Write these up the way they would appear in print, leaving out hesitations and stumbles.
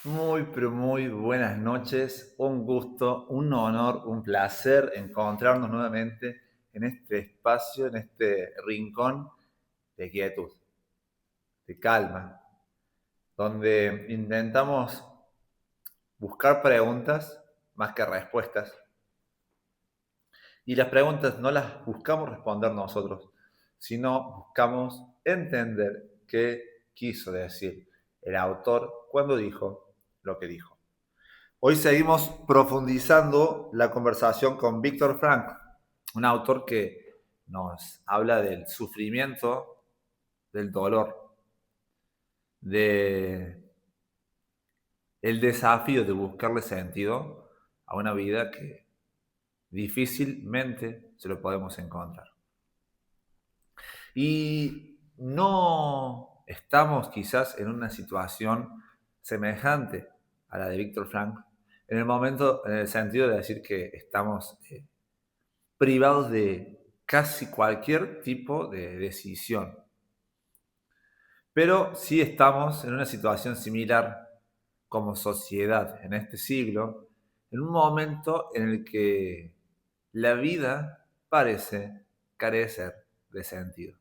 Muy, pero muy buenas noches. Un gusto, un honor, un placer encontrarnos nuevamente en este espacio, en este rincón de quietud, de calma, donde intentamos buscar preguntas más que respuestas. Y las preguntas no las buscamos responder nosotros, sino buscamos entender qué quiso decir el autor cuando dijo lo que dijo. Hoy seguimos profundizando la conversación con Víctor Frank, un autor que nos habla del sufrimiento, del dolor, de el desafío de buscarle sentido a una vida que difícilmente se lo podemos encontrar. Y no estamos quizás en una situación semejante a la de Víctor Frank en el momento, en el sentido de decir que estamos privados de casi cualquier tipo de decisión. Pero sí estamos en una situación similar como sociedad en este siglo, en un momento en el que la vida parece carecer de sentido.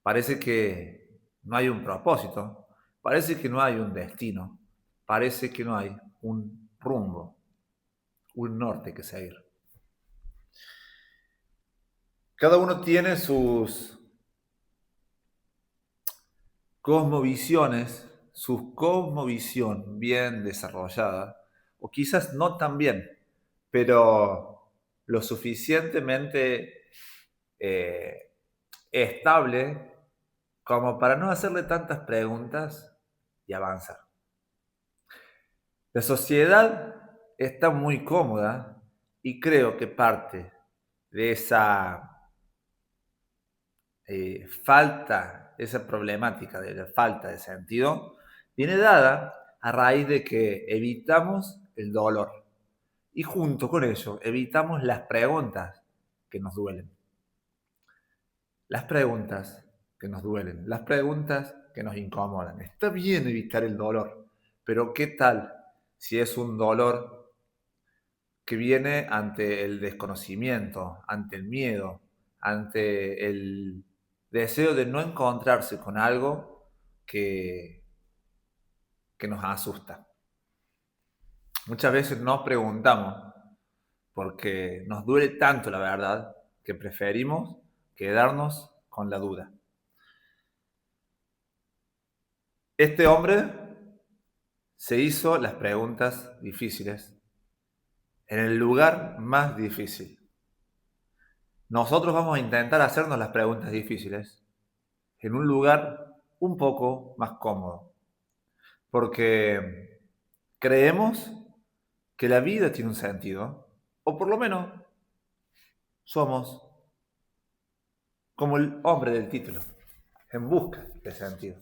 Parece que no hay un propósito, parece que no hay un destino, parece que no hay un rumbo, un norte que seguir. Cada uno tiene sus cosmovisiones, su cosmovisión bien desarrollada, o quizás no tan bien, pero lo suficientemente eh, estable como para no hacerle tantas preguntas y avanzar. La sociedad está muy cómoda y creo que parte de esa esa problemática de la falta de sentido, viene dada a raíz de que evitamos el dolor y junto con ello evitamos las preguntas que nos duelen. Las preguntas que nos duelen, las preguntas que nos incomodan. Está bien evitar el dolor, pero ¿qué tal si es un dolor que viene ante el desconocimiento, ante el miedo, ante el deseo de no encontrarse con algo que, que nos asusta? Muchas veces nos preguntamos porque nos duele tanto la verdad que preferimos quedarnos con la duda. Este hombre se hizo las preguntas difíciles en el lugar más difícil. Nosotros vamos a intentar hacernos las preguntas difíciles en un lugar un poco más cómodo, porque creemos que la vida tiene un sentido, o por lo menos somos como el hombre del título, en busca de sentido.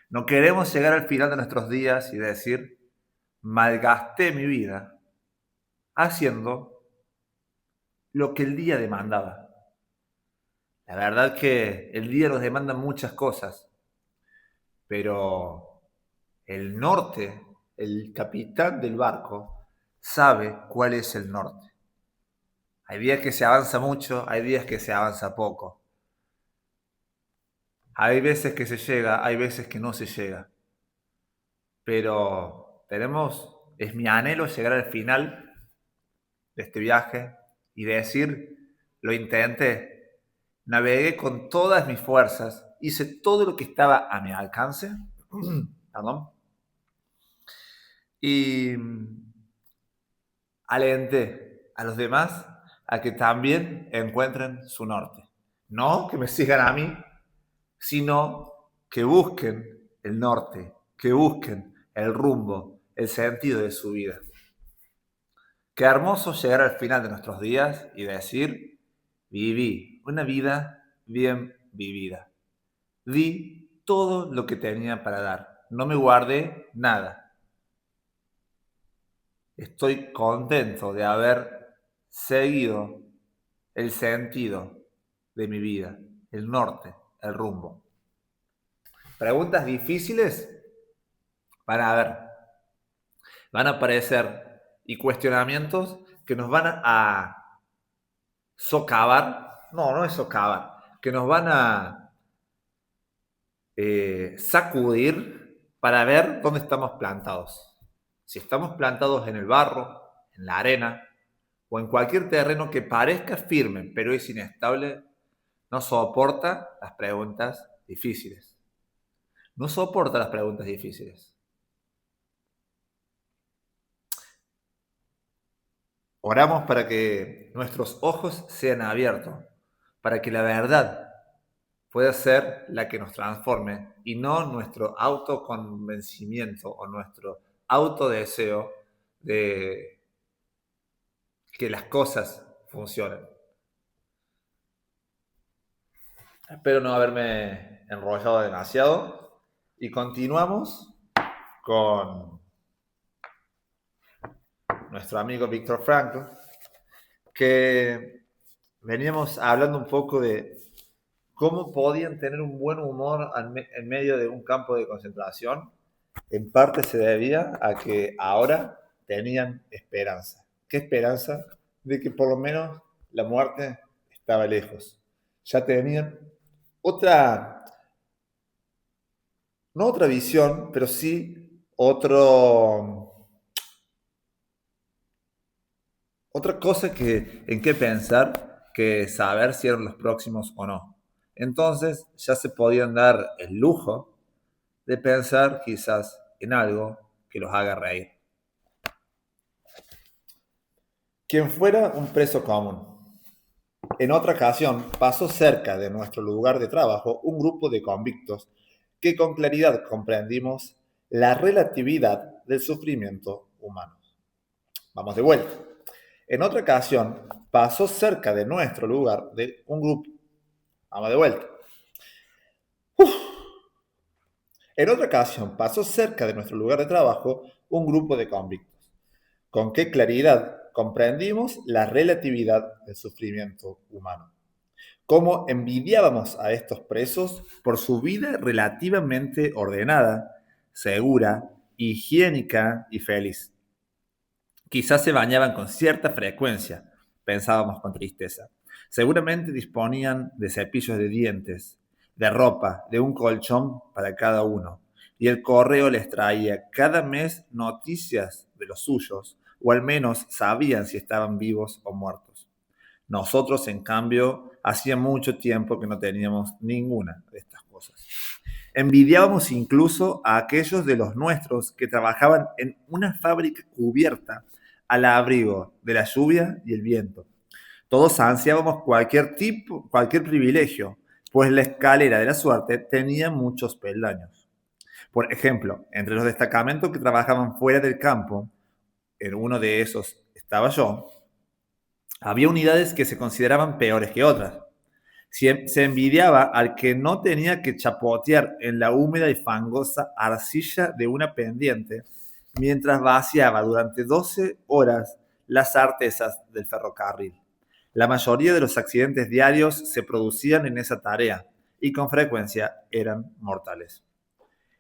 No queremos llegar al final de nuestros días y decir, malgasté mi vida haciendo lo que el día demandaba. La verdad que el día nos demanda muchas cosas, pero el norte, el capitán del barco, sabe cuál es el norte. Hay días que se avanza mucho, hay días que se avanza poco. Hay veces que se llega, hay veces que no se llega. Pero es mi anhelo llegar al final de este viaje y decir, lo intenté, navegué con todas mis fuerzas, hice todo lo que estaba a mi alcance, perdón, y alenté a los demás a que también encuentren su norte. No que me sigan a mí, sino que busquen el norte, que busquen el rumbo, el sentido de su vida. Qué hermoso llegar al final de nuestros días y decir, viví una vida bien vivida. Di todo lo que tenía para dar. No me guardé nada. Estoy contento de haber seguido el sentido de mi vida, el norte, el rumbo. Preguntas difíciles, van a aparecer y cuestionamientos que nos van a socavar, no es socavar, que nos van a sacudir para ver dónde estamos plantados. Si estamos plantados en el barro, en la arena o en cualquier terreno que parezca firme pero es inestable, no soporta las preguntas difíciles. No soporta las preguntas difíciles. Oramos para que nuestros ojos sean abiertos, para que la verdad pueda ser la que nos transforme y no nuestro autoconvencimiento o nuestro autodeseo de que las cosas funcionen. Espero no haberme enrollado demasiado y continuamos con nuestro amigo Viktor Frankl, que veníamos hablando un poco de cómo podían tener un buen humor en medio de un campo de concentración. En parte se debía a que ahora tenían esperanza. ¿Qué esperanza? De que por lo menos la muerte estaba lejos. Ya tenían no otra visión, pero sí otra cosa en qué pensar que saber si eran los próximos o no. Entonces ya se podían dar el lujo de pensar quizás en algo que los haga reír. Quien fuera un preso común. En otra ocasión pasó cerca de nuestro lugar de trabajo un grupo de convictos que con claridad comprendimos la relatividad del sufrimiento humano. Vamos de vuelta. En otra ocasión pasó cerca de nuestro lugar de un grupo. Vamos de vuelta. En otra ocasión pasó cerca de nuestro lugar de trabajo un grupo de convictos. Con qué claridad comprendimos la relatividad del sufrimiento humano. Cómo envidiábamos a estos presos por su vida relativamente ordenada, segura, higiénica y feliz. Quizás se bañaban con cierta frecuencia, pensábamos con tristeza. Seguramente disponían de cepillos de dientes, de ropa, de un colchón para cada uno, y el correo les traía cada mes noticias de los suyos, o al menos sabían si estaban vivos o muertos. Nosotros, en cambio, hacía mucho tiempo que no teníamos ninguna de estas cosas. Envidiábamos incluso a aquellos de los nuestros que trabajaban en una fábrica cubierta al abrigo de la lluvia y el viento. Todos ansiábamos cualquier privilegio, pues la escalera de la suerte tenía muchos peldaños. Por ejemplo, entre los destacamentos que trabajaban fuera del campo, en uno de esos estaba yo, había unidades que se consideraban peores que otras. Se envidiaba al que no tenía que chapotear en la húmeda y fangosa arcilla de una pendiente mientras vaciaba durante 12 horas las artesas del ferrocarril. La mayoría de los accidentes diarios se producían en esa tarea y con frecuencia eran mortales.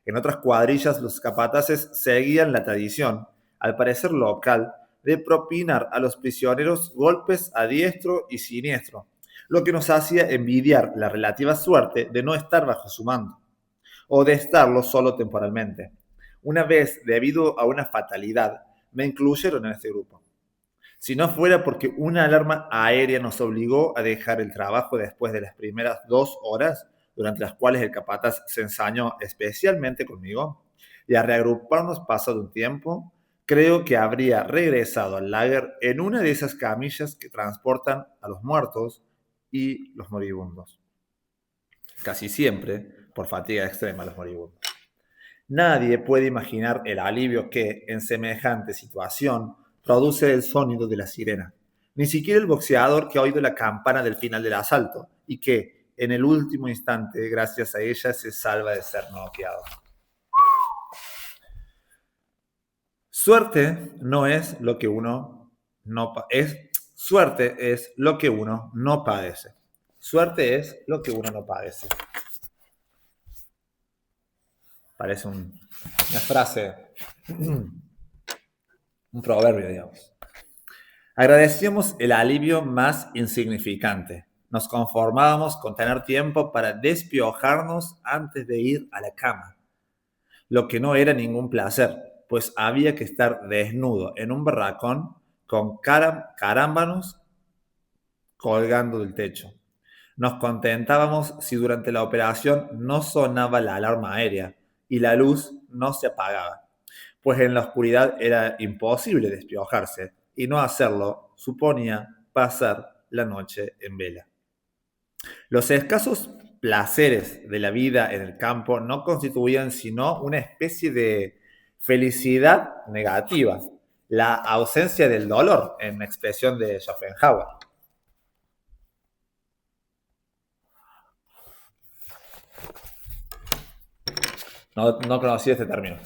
En otras cuadrillas los capataces seguían la tradición, al parecer local, de propinar a los prisioneros golpes a diestro y siniestro, lo que nos hacía envidiar la relativa suerte de no estar bajo su mando, o de estarlo solo temporalmente. Una vez, debido a una fatalidad, me incluyeron en este grupo. Si no fuera porque una alarma aérea nos obligó a dejar el trabajo después de las primeras 2 horas, durante las cuales el capataz se ensañó especialmente conmigo, y a reagruparnos pasado un tiempo, creo que habría regresado al lager en una de esas camillas que transportan a los muertos y los moribundos. Casi siempre por fatiga extrema los moribundos. Nadie puede imaginar el alivio que, en semejante situación, produce el sonido de la sirena. Ni siquiera el boxeador que ha oído la campana del final del asalto y que, en el último instante, gracias a ella, se salva de ser noqueado. Suerte no es lo que uno no suerte es lo que uno no padece. Suerte es lo que uno no padece. Parece una frase, un proverbio, digamos. Agradecíamos el alivio más insignificante. Nos conformábamos con tener tiempo para despiojarnos antes de ir a la cama, lo que no era ningún placer, pues había que estar desnudo en un barracón con carámbanos colgando del techo. Nos contentábamos si durante la operación no sonaba la alarma aérea y la luz no se apagaba, pues en la oscuridad era imposible despiojarse y no hacerlo suponía pasar la noche en vela. Los escasos placeres de la vida en el campo no constituían sino una especie de felicidad negativa, la ausencia del dolor, en expresión de Schopenhauer. No conocía este término.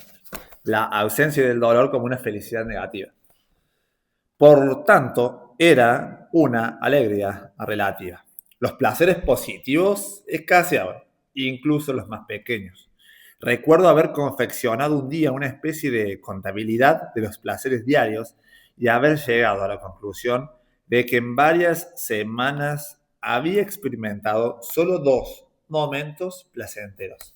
La ausencia del dolor como una felicidad negativa. Por tanto, era una alegría relativa. Los placeres positivos escaseaban, incluso los más pequeños. Recuerdo haber confeccionado un día una especie de contabilidad de los placeres diarios y haber llegado a la conclusión de que en varias semanas había experimentado solo 2 momentos placenteros.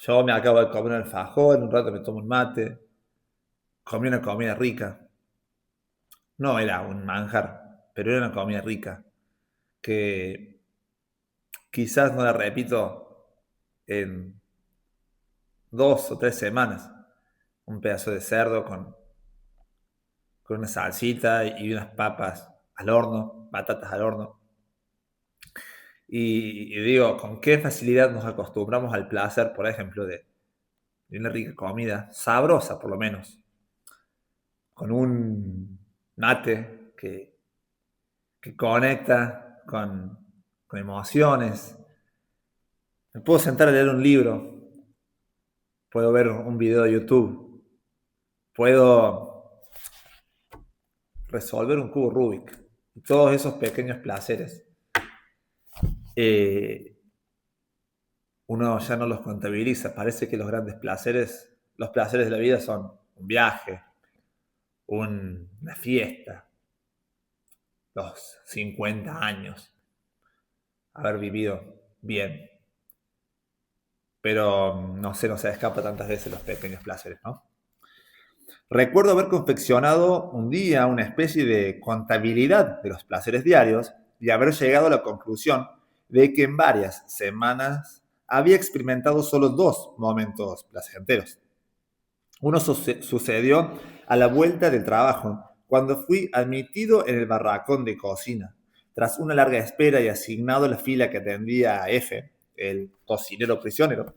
Yo me acabo de comer un alfajor, en un rato me tomo un mate, comí una comida rica. No era un manjar, pero era una comida rica, que quizás no la repito en 2 o 3 semanas. Un pedazo de cerdo con una salsita y unas papas al horno, batatas al horno. Y digo, con qué facilidad nos acostumbramos al placer, por ejemplo, de una rica comida, sabrosa por lo menos, con un mate que conecta con emociones. Me puedo sentar a leer un libro, puedo ver un video de YouTube, puedo resolver un cubo Rubik. Y todos esos pequeños placeres, eh, uno ya no los contabiliza. Parece que los grandes placeres, los placeres de la vida son un viaje, una fiesta, los 50 años, haber vivido bien. Pero no se nos escapa tantas veces los pequeños placeres, ¿no? Recuerdo haber confeccionado un día una especie de contabilidad de los placeres diarios y haber llegado a la conclusión de que en varias semanas había experimentado solo 2 momentos placenteros. Uno sucedió a la vuelta del trabajo, cuando fui admitido en el barracón de cocina. Tras una larga espera y asignado a la fila que atendía a F, el cocinero prisionero,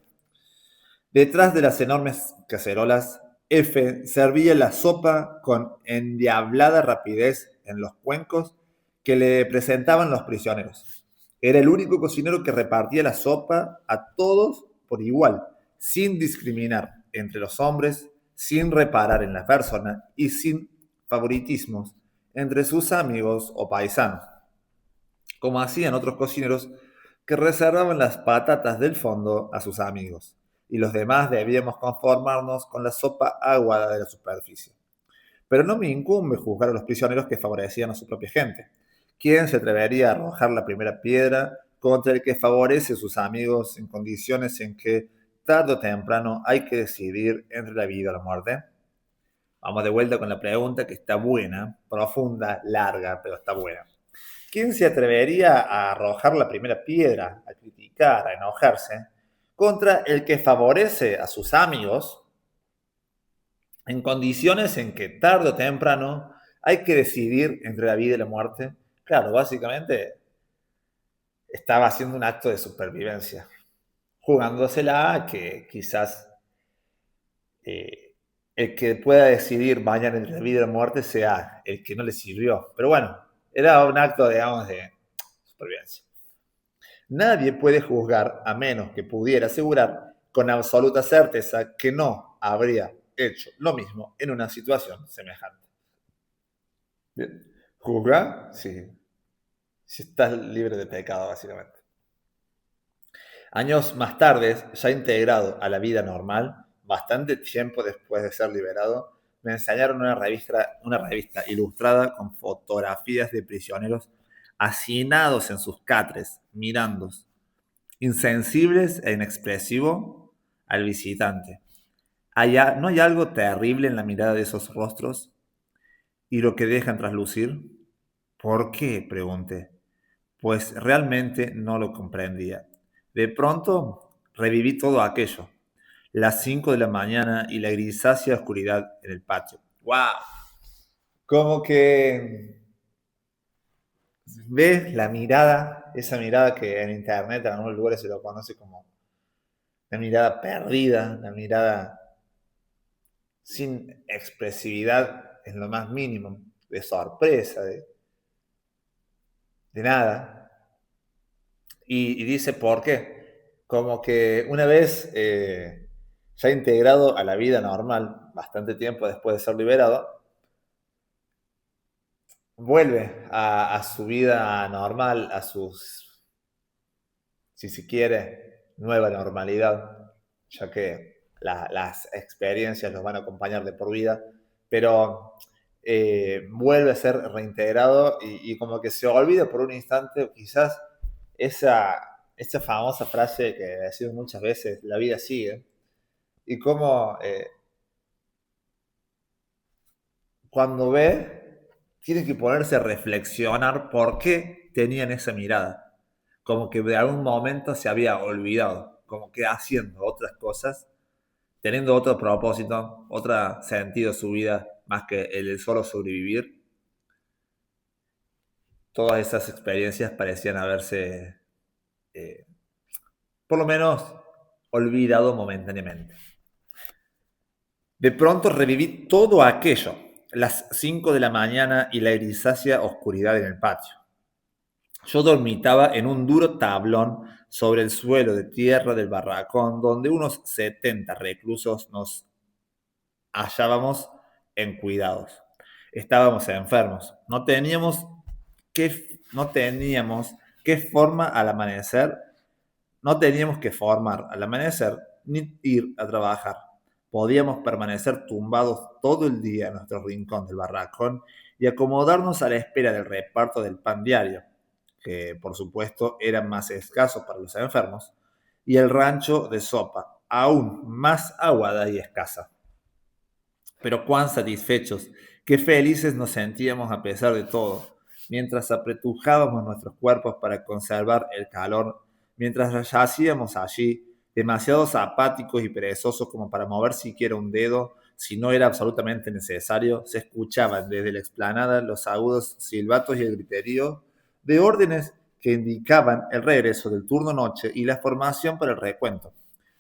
detrás de las enormes cacerolas, F servía la sopa con endiablada rapidez en los cuencos que le presentaban los prisioneros. Era el único cocinero que repartía la sopa a todos por igual, sin discriminar entre los hombres, sin reparar en la persona y sin favoritismos entre sus amigos o paisanos, como hacían otros cocineros que reservaban las patatas del fondo a sus amigos, y los demás debíamos conformarnos con la sopa aguada de la superficie. Pero no me incumbe juzgar a los prisioneros que favorecían a su propia gente. ¿Quién se atrevería a arrojar la primera piedra contra el que favorece a sus amigos en condiciones en que tarde o temprano hay que decidir entre la vida y la muerte? Vamos de vuelta con la pregunta, que está buena, profunda, larga, pero está buena. ¿Quién se atrevería a arrojar la primera piedra, a criticar, a enojarse, contra el que favorece a sus amigos en condiciones en que tarde o temprano hay que decidir entre la vida y la muerte? Claro, básicamente estaba haciendo un acto de supervivencia, jugándosela a que quizás el que pueda decidir mañana entre la vida y la muerte sea el que no le sirvió. Pero bueno, era un acto, digamos, de supervivencia. Nadie puede juzgar a menos que pudiera asegurar con absoluta certeza que no habría hecho lo mismo en una situación semejante. Bien. Juzga si estás libre de pecado, básicamente. Años más tarde, ya integrado a la vida normal, bastante tiempo después de ser liberado, me enseñaron una revista ilustrada con fotografías de prisioneros hacinados en sus catres, mirando, insensibles e inexpresivos al visitante. ¿No hay algo terrible en la mirada de esos rostros y lo que dejan traslucir? ¿Por qué? Pregunté, pues realmente no lo comprendía. De pronto reviví todo aquello, las 5 de la mañana y la grisácea oscuridad en el patio. ¡Wow! Como que ves la mirada, esa mirada que en internet en algunos lugares se lo conoce como la mirada perdida, la mirada sin expresividad en lo más mínimo, de sorpresa, de nada. Y dice por qué. Como que una vez ya integrado a la vida normal, bastante tiempo después de ser liberado, vuelve a su vida normal, a sus, si se quiere, nueva normalidad, ya que las experiencias los van a acompañar de por vida, pero vuelve a ser reintegrado y como que se olvida por un instante quizás esa famosa frase que decimos muchas veces, la vida sigue, y como cuando ve, tiene que ponerse a reflexionar por qué tenían esa mirada. Como que de algún momento se había olvidado, como que haciendo otras cosas, teniendo otro propósito, otro sentido de su vida, más que el de solo sobrevivir. Todas esas experiencias parecían haberse, eh, por lo menos, olvidado momentáneamente. De pronto reviví todo aquello, las 5 de la mañana y la grisácea oscuridad en el patio. Yo dormitaba en un duro tablón sobre el suelo de tierra del barracón, donde unos 70 reclusos nos hallábamos en cuidados. Estábamos enfermos. No teníamos qué forma al amanecer, no teníamos que formar al amanecer ni ir a trabajar. Podíamos permanecer tumbados todo el día en nuestro rincón del barracón y acomodarnos a la espera del reparto del pan diario, que por supuesto era más escaso para los enfermos, y el rancho de sopa, aún más aguada y escasa. Pero cuán satisfechos, qué felices nos sentíamos a pesar de todo, mientras apretujábamos nuestros cuerpos para conservar el calor, mientras yacíamos allí, demasiados apáticos y perezosos como para mover siquiera un dedo, si no era absolutamente necesario, se escuchaban desde la explanada los agudos silbatos y el griterío de órdenes que indicaban el regreso del turno noche y la formación para el recuento.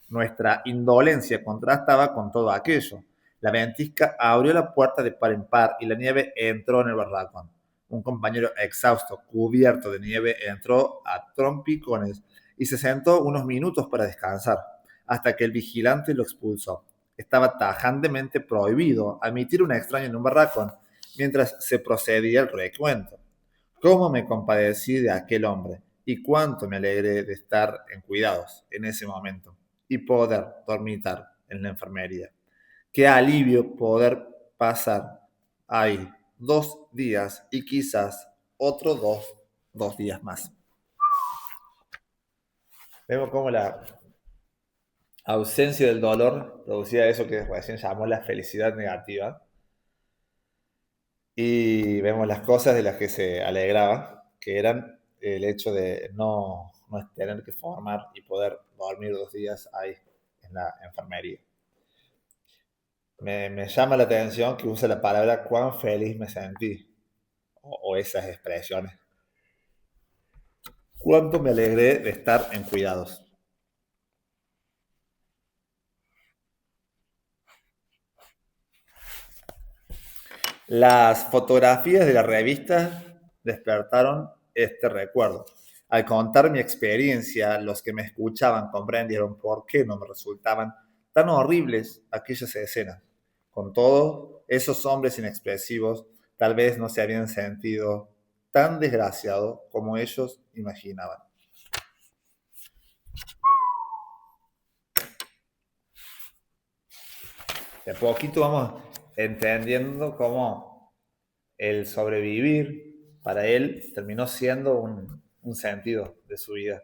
Nuestra indolencia contrastaba con todo aquello. La ventisca abrió la puerta de par en par y la nieve entró en el barracón. Un compañero exhausto, cubierto de nieve, entró a trompicones y se sentó unos minutos para descansar, hasta que el vigilante lo expulsó. Estaba tajantemente prohibido admitir un extraño en un barracón mientras se procedía el recuento. ¿Cómo me compadecí de aquel hombre? Y cuánto me alegré de estar en cuidados en ese momento y poder dormitar en la enfermería. Qué alivio poder pasar ahí 2 días y quizás otros dos días más. Vemos cómo la ausencia del dolor producía eso que recién llamó la felicidad negativa. Y vemos las cosas de las que se alegraba, que eran el hecho de no tener que formar y poder dormir 2 días ahí en la enfermería. Me llama la atención que use la palabra cuán feliz me sentí, o esas expresiones. Cuánto me alegré de estar en cuidados. Las fotografías de la revista despertaron este recuerdo. Al contar mi experiencia, los que me escuchaban comprendieron por qué no me resultaban tan horribles aquellas escenas. Con todo, esos hombres inexpresivos tal vez no se habían sentido tan desgraciados como ellos imaginaban. De a poquito vamos entendiendo cómo el sobrevivir para él terminó siendo un sentido de su vida,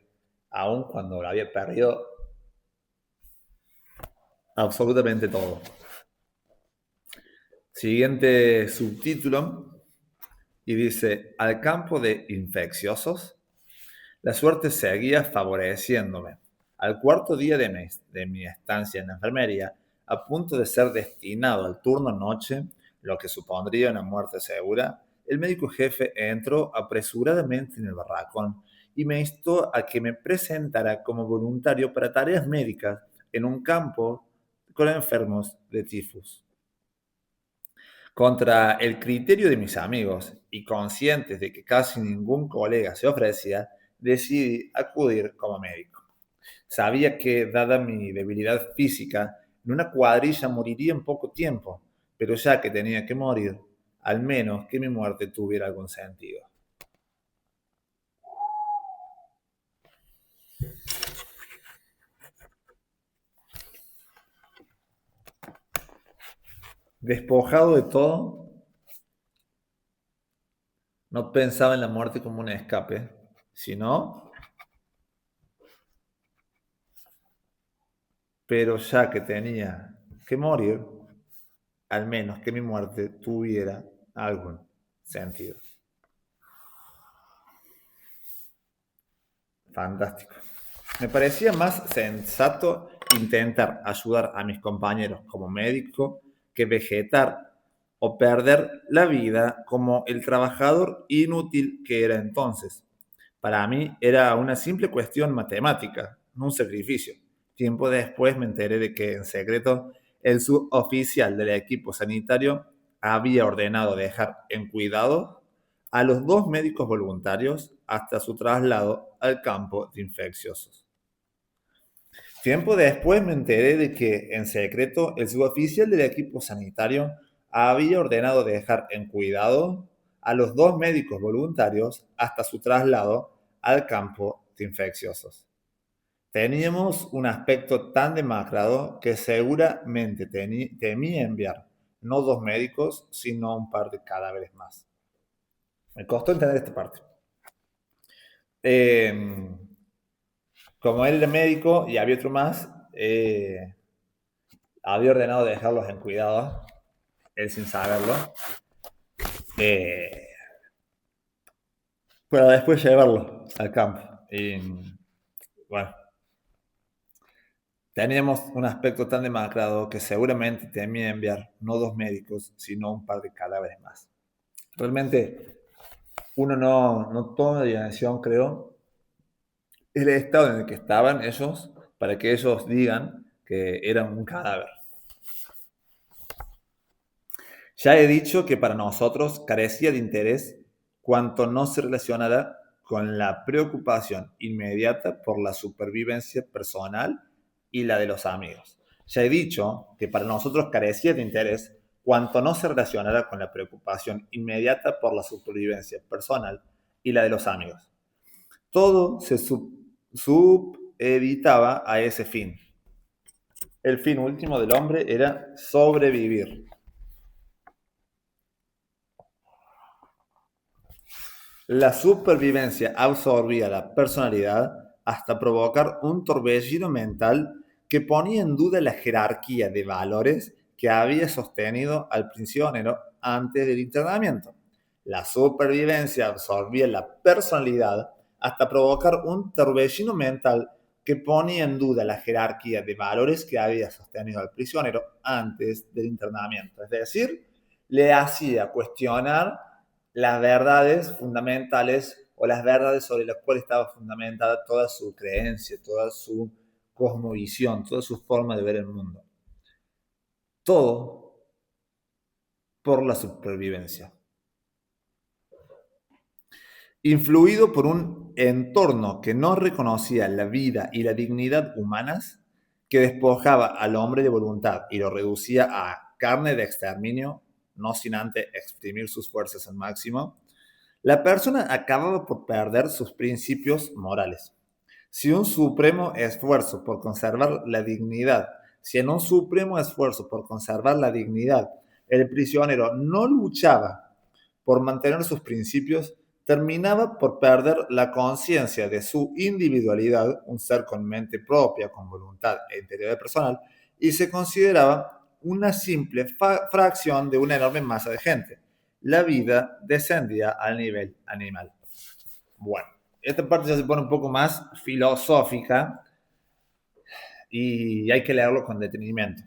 aun cuando lo había perdido absolutamente todo. Siguiente subtítulo y dice, al campo de infecciosos, la suerte seguía favoreciéndome. Al cuarto día de mi estancia en la enfermería, a punto de ser destinado al turno noche, lo que supondría una muerte segura, el médico jefe entró apresuradamente en el barracón y me instó a que me presentara como voluntario para tareas médicas en un campo con enfermos de tifus. Contra el criterio de mis amigos y conscientes de que casi ningún colega se ofrecía, decidí acudir como médico. Sabía que, dada mi debilidad física, en una cuadrilla moriría en poco tiempo, pero ya que tenía que morir, al menos que mi muerte tuviera algún sentido. Despojado de todo, no pensaba en la muerte como un escape, sino, pero ya que tenía que morir, al menos que mi muerte tuviera algún sentido. Fantástico. Me parecía más sensato intentar ayudar a mis compañeros como médico que vegetar o perder la vida como el trabajador inútil que era entonces. Para mí era una simple cuestión matemática, no un sacrificio. Tiempo después me enteré de que en secreto el suboficial del equipo sanitario había ordenado dejar en cuidado a los 2 médicos voluntarios hasta su traslado al campo de infecciosos. Tiempo después me enteré de que, en secreto, el suboficial del equipo sanitario había ordenado dejar en cuidado a los 2 médicos voluntarios hasta su traslado al campo de infecciosos. Teníamos un aspecto tan demacrado que seguramente temía enviar no 2 médicos, sino un par de cadáveres más. Me costó entender esta parte. Como él era médico y había otro más, había ordenado dejarlos en cuidado, él sin saberlo, eh, para después llevarlo al campo. Y bueno, teníamos un aspecto tan demacrado que seguramente temía enviar no 2 médicos, sino un par de cadáveres más. Realmente uno no toma dimensión, creo, el estado en el que estaban ellos para que ellos digan que eran un cadáver. Ya he dicho que para nosotros carecía de interés cuanto no se relacionara con la preocupación inmediata por la supervivencia personal y la de los amigos. Ya he dicho que para nosotros carecía de interés cuanto no se relacionara con la preocupación inmediata por la supervivencia personal y la de los amigos. Todo se subeditaba a ese fin. El fin último del hombre era sobrevivir. La supervivencia absorbía la personalidad hasta provocar un torbellino mental que ponía en duda la jerarquía de valores que había sostenido al prisionero antes del internamiento. La supervivencia absorbía la personalidad hasta provocar un torbellino mental que ponía en duda la jerarquía de valores que había sostenido al prisionero antes del internamiento. Es decir, le hacía cuestionar las verdades fundamentales o las verdades sobre las cuales estaba fundamentada toda su creencia, toda su cosmovisión, toda su forma de ver el mundo. Todo por la supervivencia. Influido por un entorno que no reconocía la vida y la dignidad humanas, que despojaba al hombre de voluntad y lo reducía a carne de exterminio, no sin antes exprimir sus fuerzas al máximo, la persona acababa por perder sus principios morales. Si un supremo esfuerzo por conservar la dignidad Si en un supremo esfuerzo por conservar la dignidad, el prisionero no luchaba por mantener sus principios, terminaba por perder la conciencia de su individualidad, un ser con mente propia, con voluntad e integridad personal, y se consideraba una simple fracción de una enorme masa de gente. La vida descendía al nivel animal. Bueno, esta parte ya se pone un poco más filosófica y hay que leerlo con detenimiento.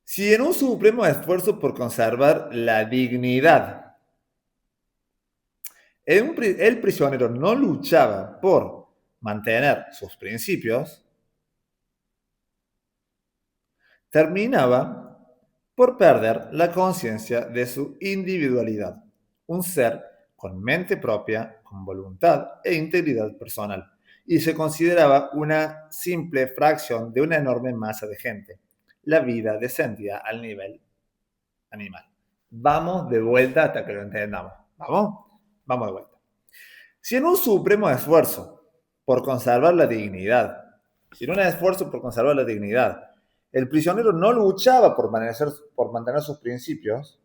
Si en un supremo esfuerzo por conservar la dignidad, el prisionero no luchaba por mantener sus principios, terminaba por perder la conciencia de su individualidad, un ser con mente propia, con voluntad e integridad personal, y se consideraba una simple fracción de una enorme masa de gente. La vida descendía al nivel animal. Vamos de vuelta hasta que lo entendamos. ¿Vamos? Vamos de vuelta. Si en un supremo esfuerzo por conservar la dignidad, si en un esfuerzo por conservar la dignidad, el prisionero no luchaba por mantener sus principios,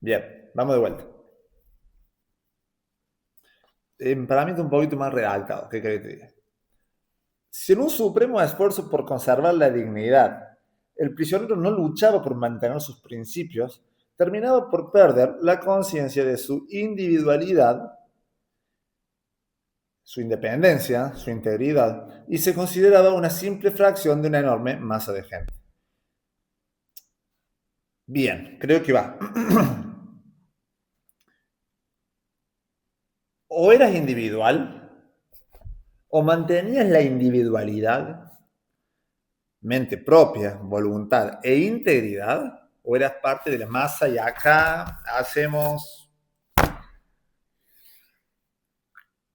bien, vamos de vuelta. Para mí está un poquito más redactado, ¿qué querés que te diga? Si en un supremo esfuerzo por conservar la dignidad, el prisionero no luchaba por mantener sus principios, terminaba por perder la conciencia de su individualidad, su independencia, su integridad, y se consideraba una simple fracción de una enorme masa de gente. Bien, creo que va. O eras individual, o mantenías la individualidad, mente propia, voluntad e integridad, o eras parte de la masa y acá hacemos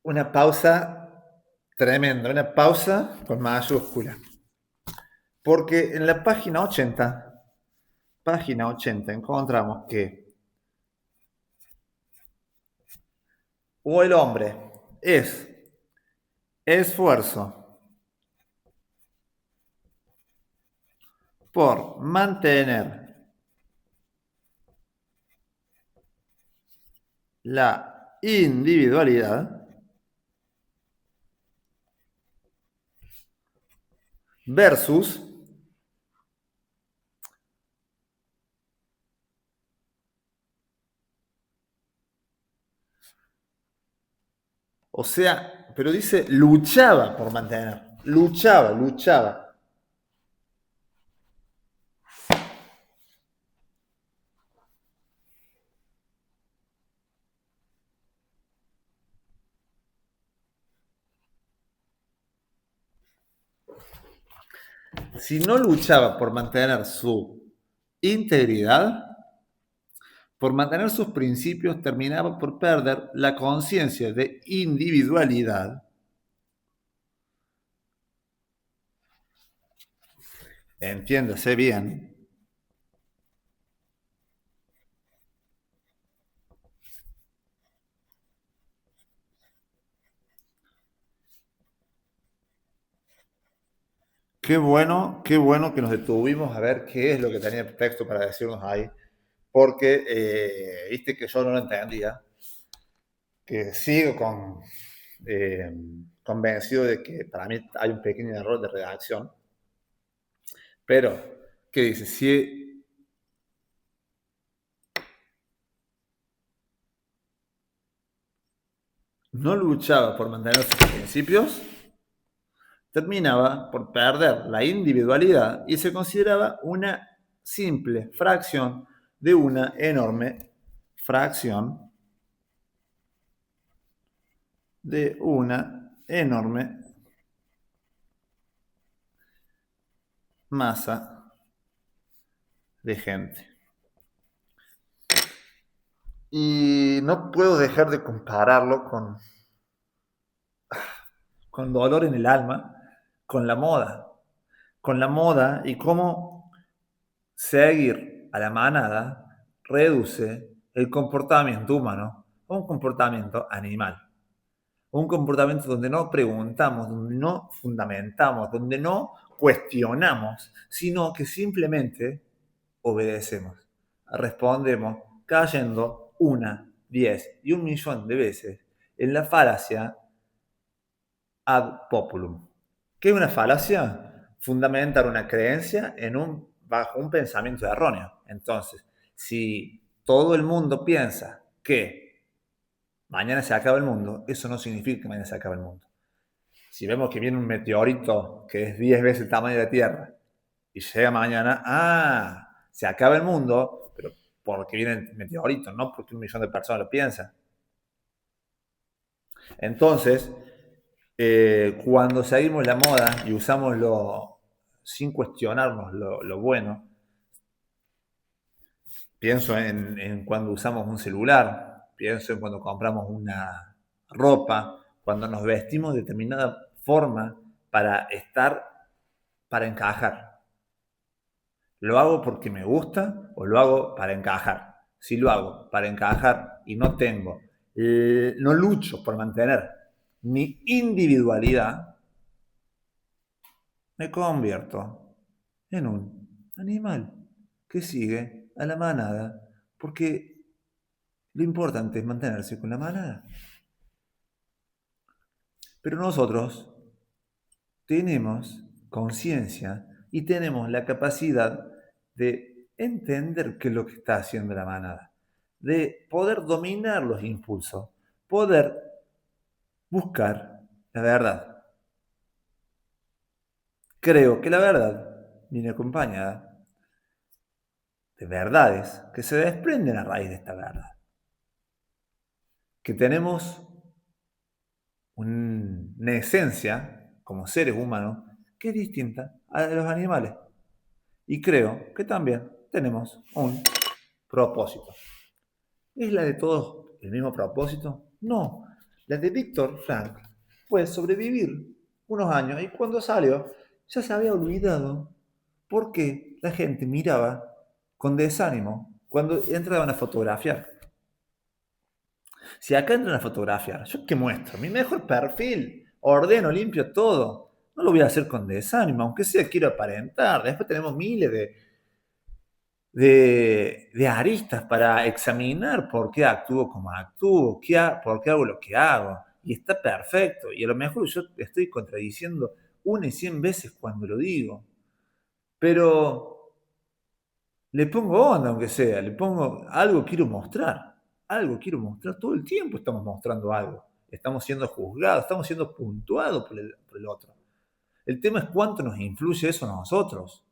una pausa tremenda, una pausa con mayúscula. Porque en la página 80 encontramos que o el hombre es esfuerzo por mantener la individualidad versus o sea, pero dice luchaba por mantener, luchaba. Si no luchaba por mantener su integridad, por mantener sus principios, terminaba por perder la conciencia de individualidad. Entiéndase bien. Qué bueno que nos detuvimos a ver qué es lo que tenía el texto para decirnos ahí, porque viste que yo no lo entendía, que sigo convencido de que para mí hay un pequeño error de redacción, pero, ¿qué dice? Si no luchaba por mantener sus principios, terminaba por perder la individualidad y se consideraba una simple fracción de una enorme fracción de una enorme masa de gente. Y no puedo dejar de compararlo con dolor en el alma, con la moda y cómo seguir a la manada reduce el comportamiento humano a un comportamiento animal. Un comportamiento donde no preguntamos, donde no fundamentamos, donde no cuestionamos, sino que simplemente obedecemos. Respondemos cayendo 1, 10 y 1.000.000 de veces en la falacia ad populum. ¿Qué es una falacia? Fundamentar una creencia bajo un pensamiento erróneo. Entonces, si todo el mundo piensa que mañana se acaba el mundo, eso no significa que mañana se acaba el mundo. Si vemos que viene un meteorito que es 10 veces el tamaño de la Tierra y llega mañana, se acaba el mundo, pero porque viene el meteorito, no porque 1.000.000 de personas lo piensan. Entonces, cuando seguimos la moda y usamos sin cuestionarnos lo bueno, pienso en cuando usamos un celular, pienso en cuando compramos una ropa, cuando nos vestimos de determinada forma para encajar. ¿Lo hago porque me gusta o lo hago para encajar? Si lo hago para encajar y no lucho por mantener mi individualidad, me convierto en un animal que sigue a la manada, porque lo importante es mantenerse con la manada. Pero nosotros tenemos conciencia y tenemos la capacidad de entender qué es lo que está haciendo la manada, de poder dominar los impulsos, poder buscar la verdad. Creo que la verdad viene acompañada de verdades que se desprenden a raíz de esta verdad. Que tenemos una esencia como seres humanos que es distinta a la de los animales. Y creo que también tenemos un propósito. ¿Es la de todos el mismo propósito? No. La de Viktor Frankl fue sobrevivir unos años y cuando salió ya se había olvidado por qué la gente miraba con desánimo cuando entraban a fotografiar. Si acá entran a fotografiar, ¿yo qué muestro? Mi mejor perfil, ordeno, limpio todo. No lo voy a hacer con desánimo, aunque sea quiero aparentar. Después tenemos miles de aristas para examinar por qué actúo como actúo, por qué hago lo que hago. Y está perfecto. Y a lo mejor yo estoy contradiciendo 1 y 100 veces cuando lo digo. Pero le pongo onda, aunque sea, le pongo algo quiero mostrar. Algo quiero mostrar. Todo el tiempo estamos mostrando algo. Estamos siendo juzgados, estamos siendo puntuados por el otro. El tema es cuánto nos influye eso a nosotros.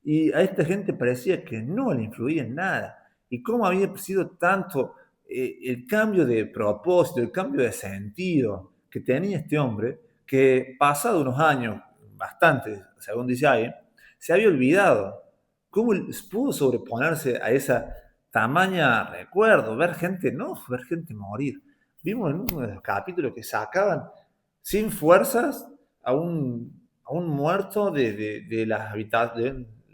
Y a esta gente parecía que no le influía en nada. Y cómo había sido tanto el cambio de propósito, el cambio de sentido que tenía este hombre, que pasado unos años, bastante, según dice ahí, se había olvidado. ¿Cómo pudo sobreponerse a esa tamaña recuerdo? Ver gente morir. Vimos en uno de los capítulos que sacaban sin fuerzas a un muerto de las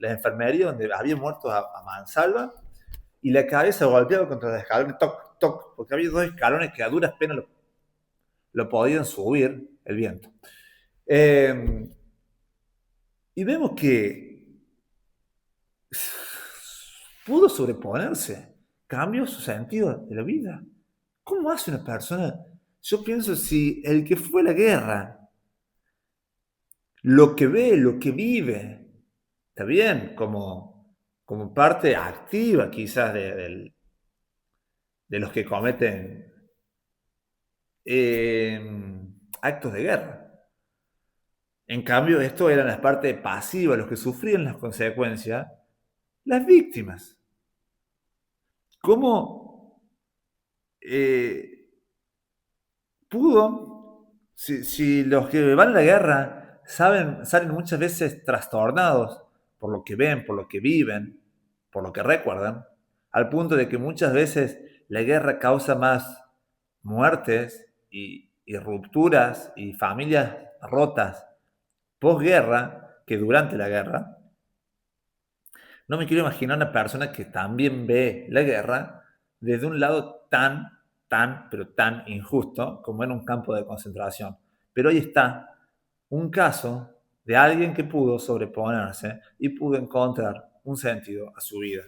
enfermerías donde había muertos a mansalva y la cabeza golpeaba contra los escalones, toc, toc, porque había 2 escalones que a duras penas lo podían subir el viento. Y vemos que pudo sobreponerse, cambió su sentido de la vida. ¿Cómo hace una persona? Yo pienso si el que fue a la guerra, lo que ve, lo que vive, está bien, como parte activa quizás de los que cometen actos de guerra. En cambio, esto eran las partes pasivas, los que sufrían las consecuencias, las víctimas. ¿Cómo pudo, si los que van a la guerra salen muchas veces trastornados por lo que ven, por lo que viven, por lo que recuerdan, al punto de que muchas veces la guerra causa más muertes y rupturas y familias rotas posguerra que durante la guerra? No me quiero imaginar una persona que también ve la guerra desde un lado pero tan injusto como en un campo de concentración. Pero ahí está un caso de alguien que pudo sobreponerse y pudo encontrar un sentido a su vida.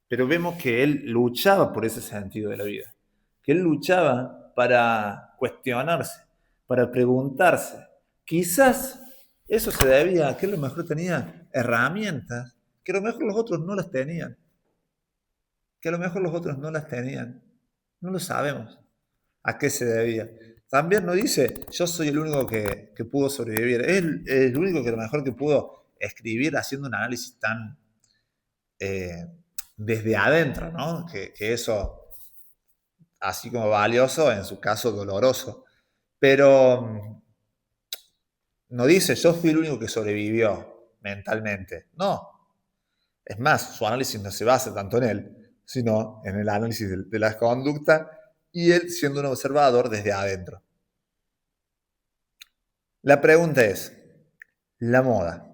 Pero vemos que él luchaba por ese sentido de la vida, que él luchaba para cuestionarse, para preguntarse. Quizás eso se debía a que a lo mejor tenía herramientas que a lo mejor los otros no las tenían, que a lo mejor los otros no las tenían. No lo sabemos a qué se debía. También no dice, yo soy el único que pudo sobrevivir. Es el único que a lo mejor que pudo escribir haciendo un análisis tan eh, desde adentro, ¿no? Que eso, así como valioso, en su caso doloroso. Pero no dice, yo fui el único que sobrevivió mentalmente. No. Es más, su análisis no se basa tanto en él, sino en el análisis de la conducta y él siendo un observador desde adentro. La pregunta es, la moda.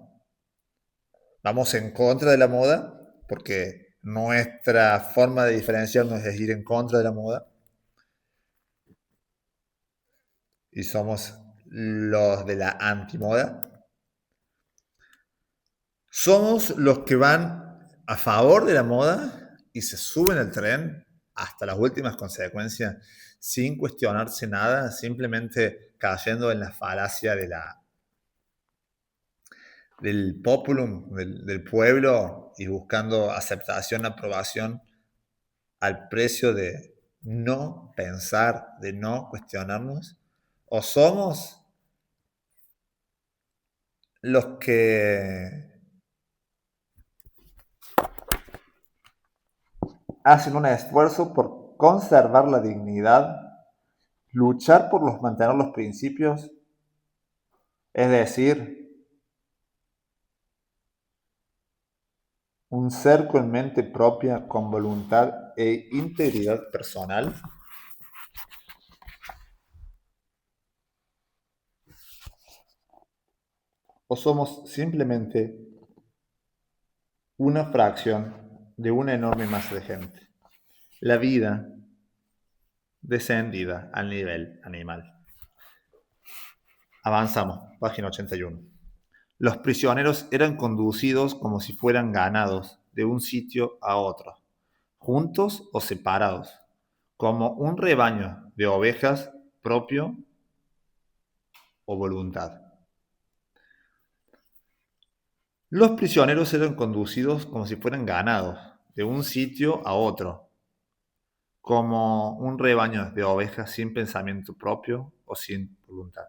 ¿Vamos en contra de la moda? Porque nuestra forma de diferenciarnos es ir en contra de la moda. Y somos los de la antimoda. Somos los que van a favor de la moda y se suben al tren hasta las últimas consecuencias sin cuestionarse nada, simplemente cayendo en la falacia del populum, del pueblo y buscando aceptación, aprobación al precio de no pensar, de no cuestionarnos. O somos los que hacen un esfuerzo por conservar la dignidad, luchar por mantener los principios, es decir, un ser con mente propia, con voluntad e integridad personal. ¿O somos simplemente una fracción de una enorme masa de gente? La vida descendida al nivel animal. Avanzamos, página 81. Los prisioneros eran conducidos como si fueran ganados de un sitio a otro, juntos o separados, como un rebaño de ovejas propio o voluntad. Los prisioneros eran conducidos como si fueran ganados de un sitio a otro, como un rebaño de ovejas sin pensamiento propio o sin voluntad.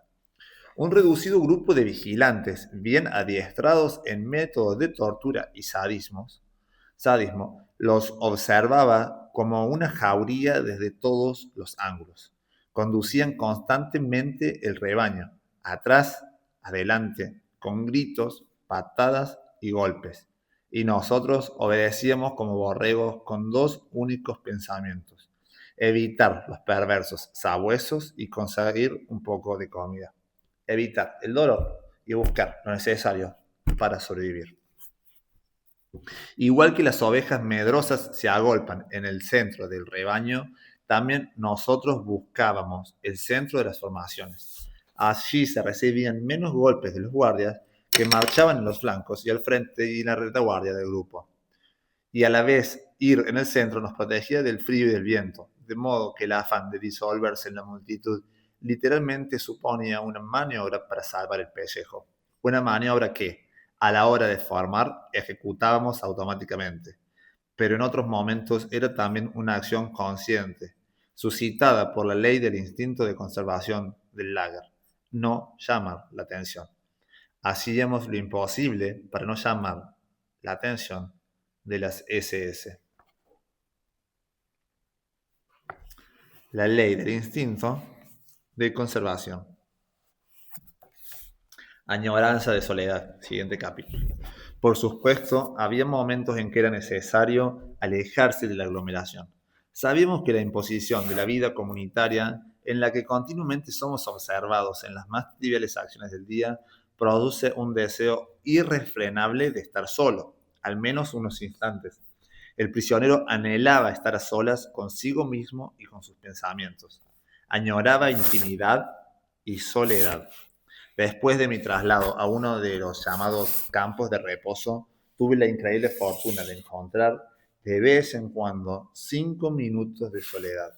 Un reducido grupo de vigilantes, bien adiestrados en métodos de tortura y sadismo, los observaba como una jauría desde todos los ángulos. Conducían constantemente el rebaño, atrás, adelante, con gritos, patadas y golpes. Y nosotros obedecíamos como borregos con dos únicos pensamientos: evitar los perversos sabuesos y conseguir un poco de comida. Evitar el dolor y buscar lo necesario para sobrevivir. Igual que las ovejas medrosas se agolpan en el centro del rebaño, también nosotros buscábamos el centro de las formaciones. Allí se recibían menos golpes de los guardias que marchaban en los flancos y al frente y en la retaguardia del grupo. Y a la vez ir en el centro nos protegía del frío y del viento, de modo que el afán de disolverse en la multitud literalmente suponía una maniobra para salvar el pellejo. Una maniobra que, a la hora de formar, ejecutábamos automáticamente, pero en otros momentos era también una acción consciente, suscitada por la ley del instinto de conservación del lager: no llamar la atención. Hacíamos lo imposible para no llamar la atención de las SS. La ley del instinto de conservación. Añoranza de soledad, siguiente capítulo. Por supuesto, había momentos en que era necesario alejarse de la aglomeración. Sabíamos que la imposición de la vida comunitaria, en la que continuamente somos observados en las más triviales acciones del día, produce un deseo irrefrenable de estar solo, al menos unos instantes. El prisionero anhelaba estar a solas consigo mismo y con sus pensamientos. Añoraba intimidad y soledad. Después de mi traslado a uno de los llamados campos de reposo, tuve la increíble fortuna de encontrar de vez en cuando 5 minutos de soledad.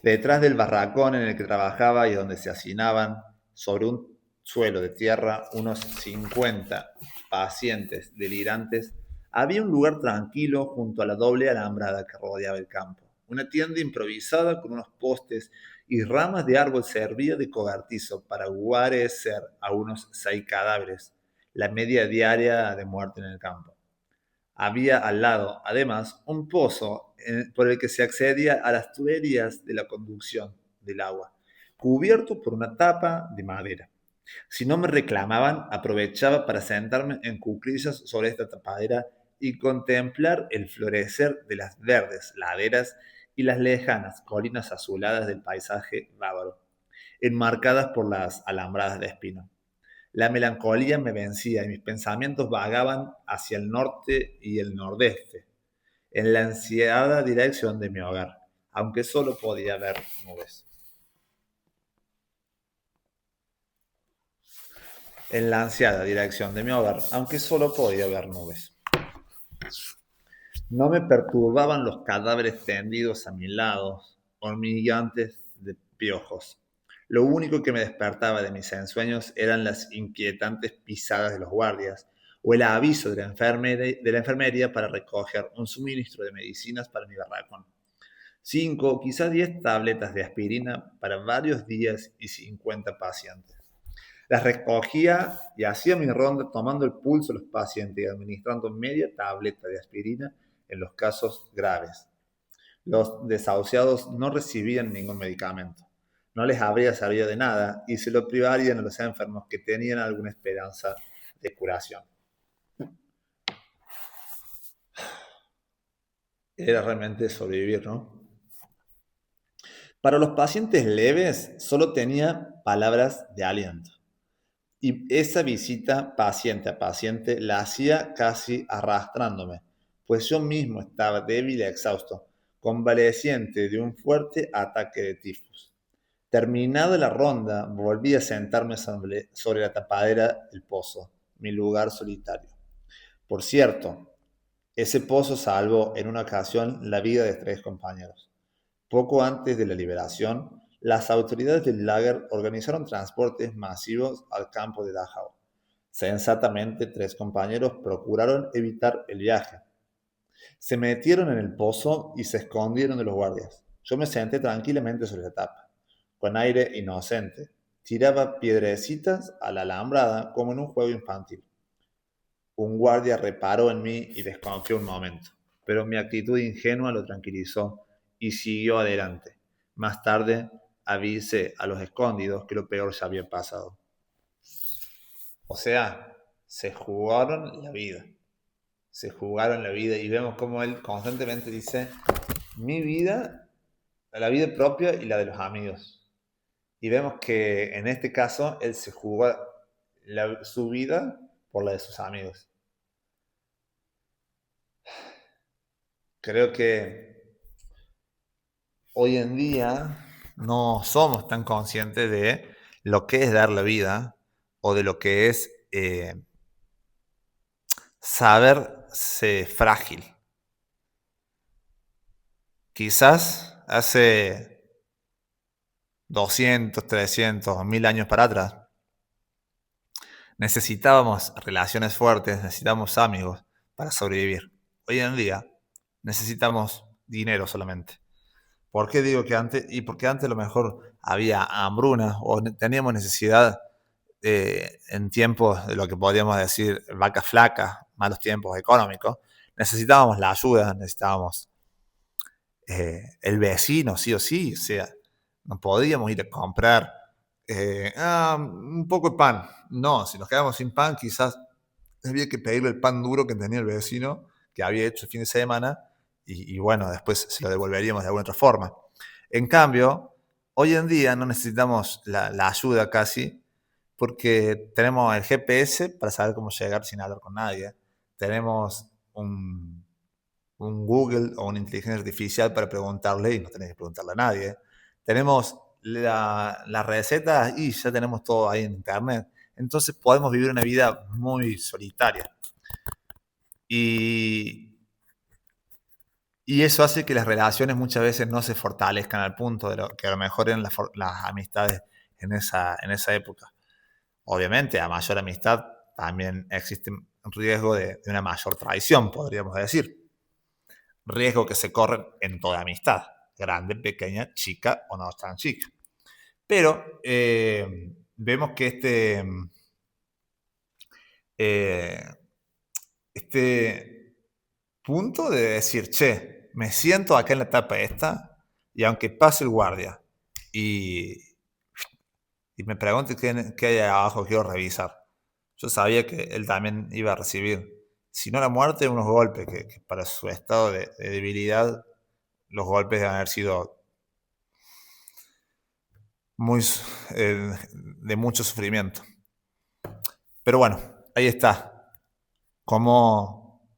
Detrás del barracón en el que trabajaba y donde se hacinaban sobre un suelo de tierra unos 50 pacientes delirantes, había un lugar tranquilo junto a la doble alambrada que rodeaba el campo. Una tienda improvisada con unos postes y ramas de árbol servía de cobertizo para guarecer a unos 6 cadáveres, la media diaria de muerte en el campo. Había al lado, además, un pozo por el que se accedía a las tuberías de la conducción del agua, cubierto por una tapa de madera. Si no me reclamaban, aprovechaba para sentarme en cuclillas sobre esta tapadera y contemplar el florecer de las verdes laderas y las lejanas colinas azuladas del paisaje bávaro, enmarcadas por las alambradas de espino. La melancolía me vencía y mis pensamientos vagaban hacia el norte y el nordeste, en la ansiada dirección de mi hogar, aunque solo podía ver nubes. En la ansiada dirección de mi hogar, aunque solo podía ver nubes. No me perturbaban los cadáveres tendidos a mi lado, hormiguantes de piojos. Lo único que me despertaba de mis ensueños eran las inquietantes pisadas de los guardias o el aviso de la enfermería para recoger un suministro de medicinas para mi barracón. 5, quizás 10 tabletas de aspirina para varios días y 50 pacientes. Las recogía y hacía mi ronda tomando el pulso de los pacientes y administrando media tableta de aspirina en los casos graves. Los desahuciados no recibían ningún medicamento. No les habría servido de nada y se lo privarían a los enfermos que tenían alguna esperanza de curación. Era realmente sobrevivir, ¿no? Para los pacientes leves solo tenía palabras de aliento. Y esa visita paciente a paciente la hacía casi arrastrándome, pues yo mismo estaba débil y exhausto, convaleciente de un fuerte ataque de tifus. Terminada la ronda, volví a sentarme sobre la tapadera del pozo, mi lugar solitario. Por cierto, ese pozo salvó en una ocasión la vida de 3 compañeros. Poco antes de la liberación, las autoridades del lager organizaron transportes masivos al campo de Dachau. Sensatamente, 3 compañeros procuraron evitar el viaje. Se metieron en el pozo y se escondieron de los guardias. Yo me senté tranquilamente sobre la tapa, con aire inocente. Tiraba piedrecitas a la alambrada como en un juego infantil. Un guardia reparó en mí y desconfió un momento, pero mi actitud ingenua lo tranquilizó y siguió adelante. Más tarde avisé a los escondidos que lo peor ya había pasado. O sea, se jugaron la vida. Se jugaron la vida y vemos cómo él constantemente dice mi vida, la vida propia y la de los amigos. Y vemos que en este caso él se jugó su vida por la de sus amigos. Creo que hoy en día no somos tan conscientes de lo que es dar la vida o de lo que es saberse frágil. Quizás hace 200, 300, 1000 años para atrás necesitábamos relaciones fuertes, necesitábamos amigos para sobrevivir. Hoy en día necesitamos dinero solamente. ¿Por qué digo que antes? Y porque antes a lo mejor había hambruna o teníamos necesidad en tiempos de lo que podríamos decir vacas flacas, malos tiempos económicos. Necesitábamos la ayuda, necesitábamos el vecino, sí o sí. O sea, no podíamos ir a comprar un poco de pan. No, si nos quedamos sin pan, quizás había que pedirle el pan duro que tenía el vecino, que había hecho el fin de semana, y bueno, después se lo devolveríamos de alguna otra forma. En cambio, hoy en día no necesitamos la ayuda casi, porque tenemos el GPS para saber cómo llegar sin hablar con nadie. tenemos un Google o una inteligencia artificial para preguntarle y no tenés que preguntarle a nadie. Tenemos las recetas y ya tenemos todo ahí en internet. Entonces podemos vivir una vida muy solitaria. Y eso hace que las relaciones muchas veces no se fortalezcan al punto de lo que a lo mejor eran las amistades en esa época. Obviamente, a mayor amistad también existe un riesgo de una mayor traición, podríamos decir. Riesgo que se corre en toda amistad, grande, pequeña, chica o no tan chica. Pero vemos que este punto de decir, che, me siento acá en la etapa esta y aunque pase el guardia y me pregunte qué hay abajo, quiero revisar. Yo sabía que él también iba a recibir, si no la muerte, unos golpes, que para su estado de debilidad, los golpes deben haber sido muy, de mucho sufrimiento. Pero bueno, ahí está. Cómo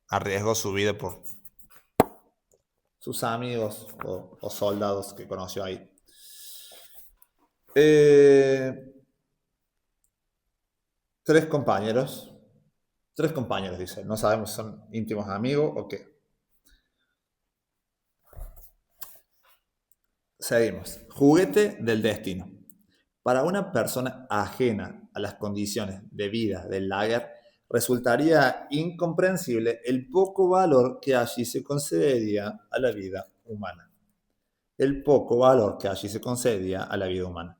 arriesgó su vida por sus amigos o soldados que conoció ahí. Tres compañeros, dice. No sabemos si son íntimos amigos o qué. Seguimos. Juguete del destino. Para una persona ajena a las condiciones de vida del lager, resultaría incomprensible el poco valor que allí se concedería a la vida humana. El poco valor que allí se concedía a la vida humana.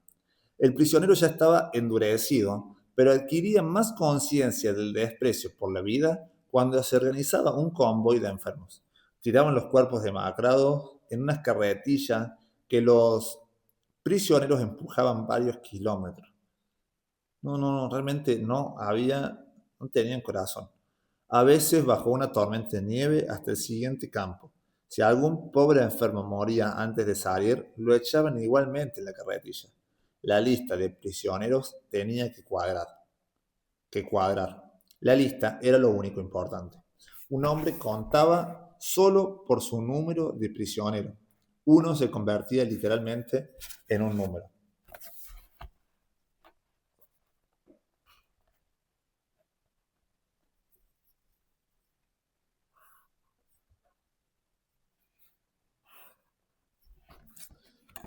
El prisionero ya estaba endurecido, pero adquiría más conciencia del desprecio por la vida cuando se organizaba un convoy de enfermos. Tiraban los cuerpos demacrados en unas carretillas que los prisioneros empujaban varios kilómetros. No, realmente no tenían corazón. A veces bajo una tormenta de nieve hasta el siguiente campo. Si algún pobre enfermo moría antes de salir, lo echaban igualmente en la carretilla. La lista de prisioneros tenía que cuadrar. La lista era lo único importante. Un hombre contaba solo por su número de prisioneros. Uno se convertía literalmente en un número.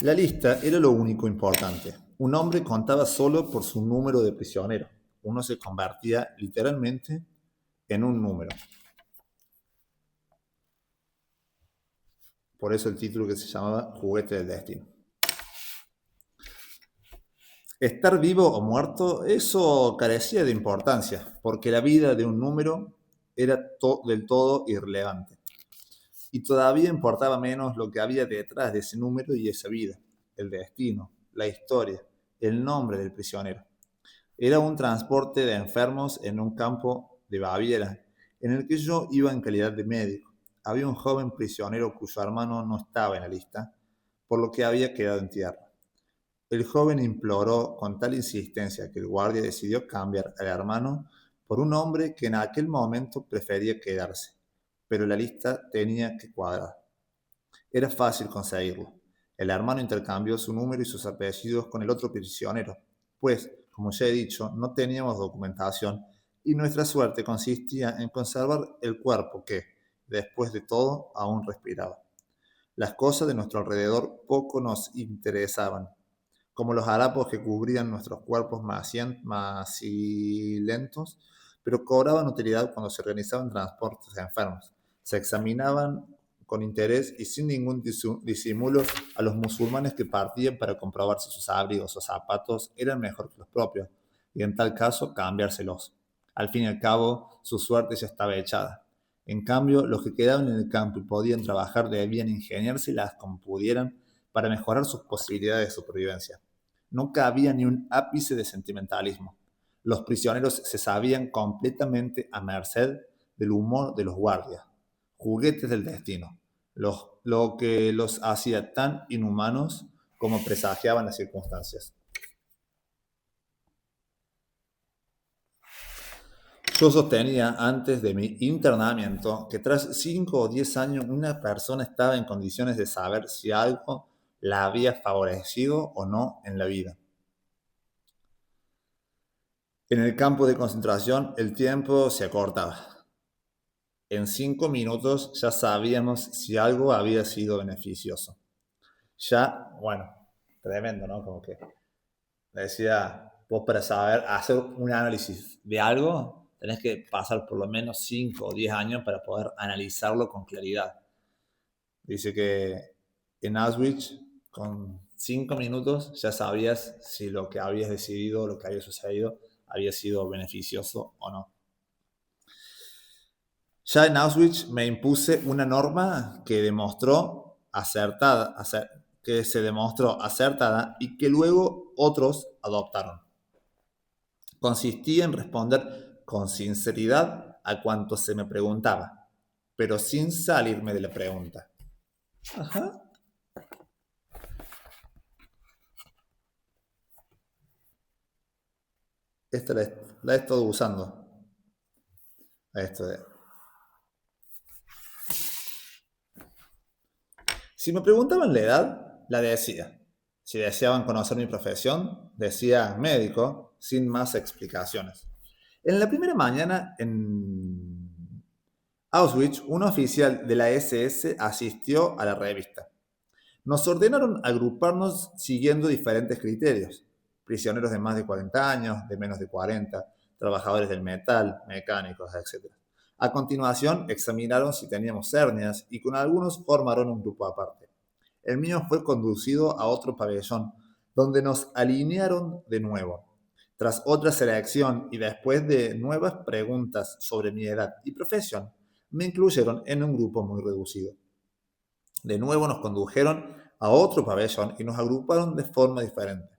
La lista era lo único importante. Un hombre contaba solo por su número de prisioneros. Uno se convertía literalmente en un número. Por eso el título que se llamaba Juguete del Destino. Estar vivo o muerto, eso carecía de importancia, porque la vida de un número era del todo irrelevante. Y todavía importaba menos lo que había detrás de ese número y esa vida, el destino, la historia, el nombre del prisionero. Era un transporte de enfermos en un campo de Baviera, en el que yo iba en calidad de médico. Había un joven prisionero cuyo hermano no estaba en la lista, por lo que había quedado en tierra. El joven imploró con tal insistencia que el guardia decidió cambiar al hermano por un hombre que en aquel momento prefería quedarse, pero la lista tenía que cuadrar. Era fácil conseguirlo. El hermano intercambió su número y sus apellidos con el otro prisionero, pues, como ya he dicho, no teníamos documentación y nuestra suerte consistía en conservar el cuerpo que, después de todo, aún respiraba. Las cosas de nuestro alrededor poco nos interesaban, como los harapos que cubrían nuestros cuerpos macilentos, pero cobraban utilidad cuando se organizaban transportes de enfermos. Se examinaban con interés y sin ningún disimulo a los musulmanes que partían para comprobar si sus abrigos o zapatos eran mejor que los propios, y en tal caso cambiárselos. Al fin y al cabo, su suerte ya estaba echada. En cambio, los que quedaban en el campo y podían trabajar debían ingeniárselas como pudieran para mejorar sus posibilidades de supervivencia. Nunca había ni un ápice de sentimentalismo. Los prisioneros se sabían completamente a merced del humor de los guardias, juguetes del destino, lo que los hacía tan inhumanos como presagiaban las circunstancias. Yo sostenía antes de mi internamiento que tras 5 o 10 años una persona estaba en condiciones de saber si algo la había favorecido o no en la vida. En el campo de concentración el tiempo se acortaba. En 5 minutos ya sabíamos si algo había sido beneficioso. Ya, bueno, tremendo, ¿no? Como que decía, vos para saber hacer un análisis de algo, tenés que pasar por lo menos 5 o 10 años para poder analizarlo con claridad. Dice que en Auschwitz, con 5 minutos, ya sabías si lo que habías decidido, lo que había sucedido, había sido beneficioso o no. Ya en Auschwitz me impuse una norma que se demostró acertada y que luego otros adoptaron. Consistía en responder con sinceridad a cuanto se me preguntaba, pero sin salirme de la pregunta. Ajá. Esta la he estado usando. Esto de... Si me preguntaban la edad, la decía. Si deseaban conocer mi profesión, decía médico, sin más explicaciones. En la primera mañana en Auschwitz, un oficial de la SS asistió a la revista. Nos ordenaron agruparnos siguiendo diferentes criterios. Prisioneros de más de 40 años, de menos de 40, trabajadores del metal, mecánicos, etc. A continuación, examinaron si teníamos hernias y con algunos formaron un grupo aparte. El mío fue conducido a otro pabellón, donde nos alinearon de nuevo. Tras otra selección y después de nuevas preguntas sobre mi edad y profesión, me incluyeron en un grupo muy reducido. De nuevo nos condujeron a otro pabellón y nos agruparon de forma diferente.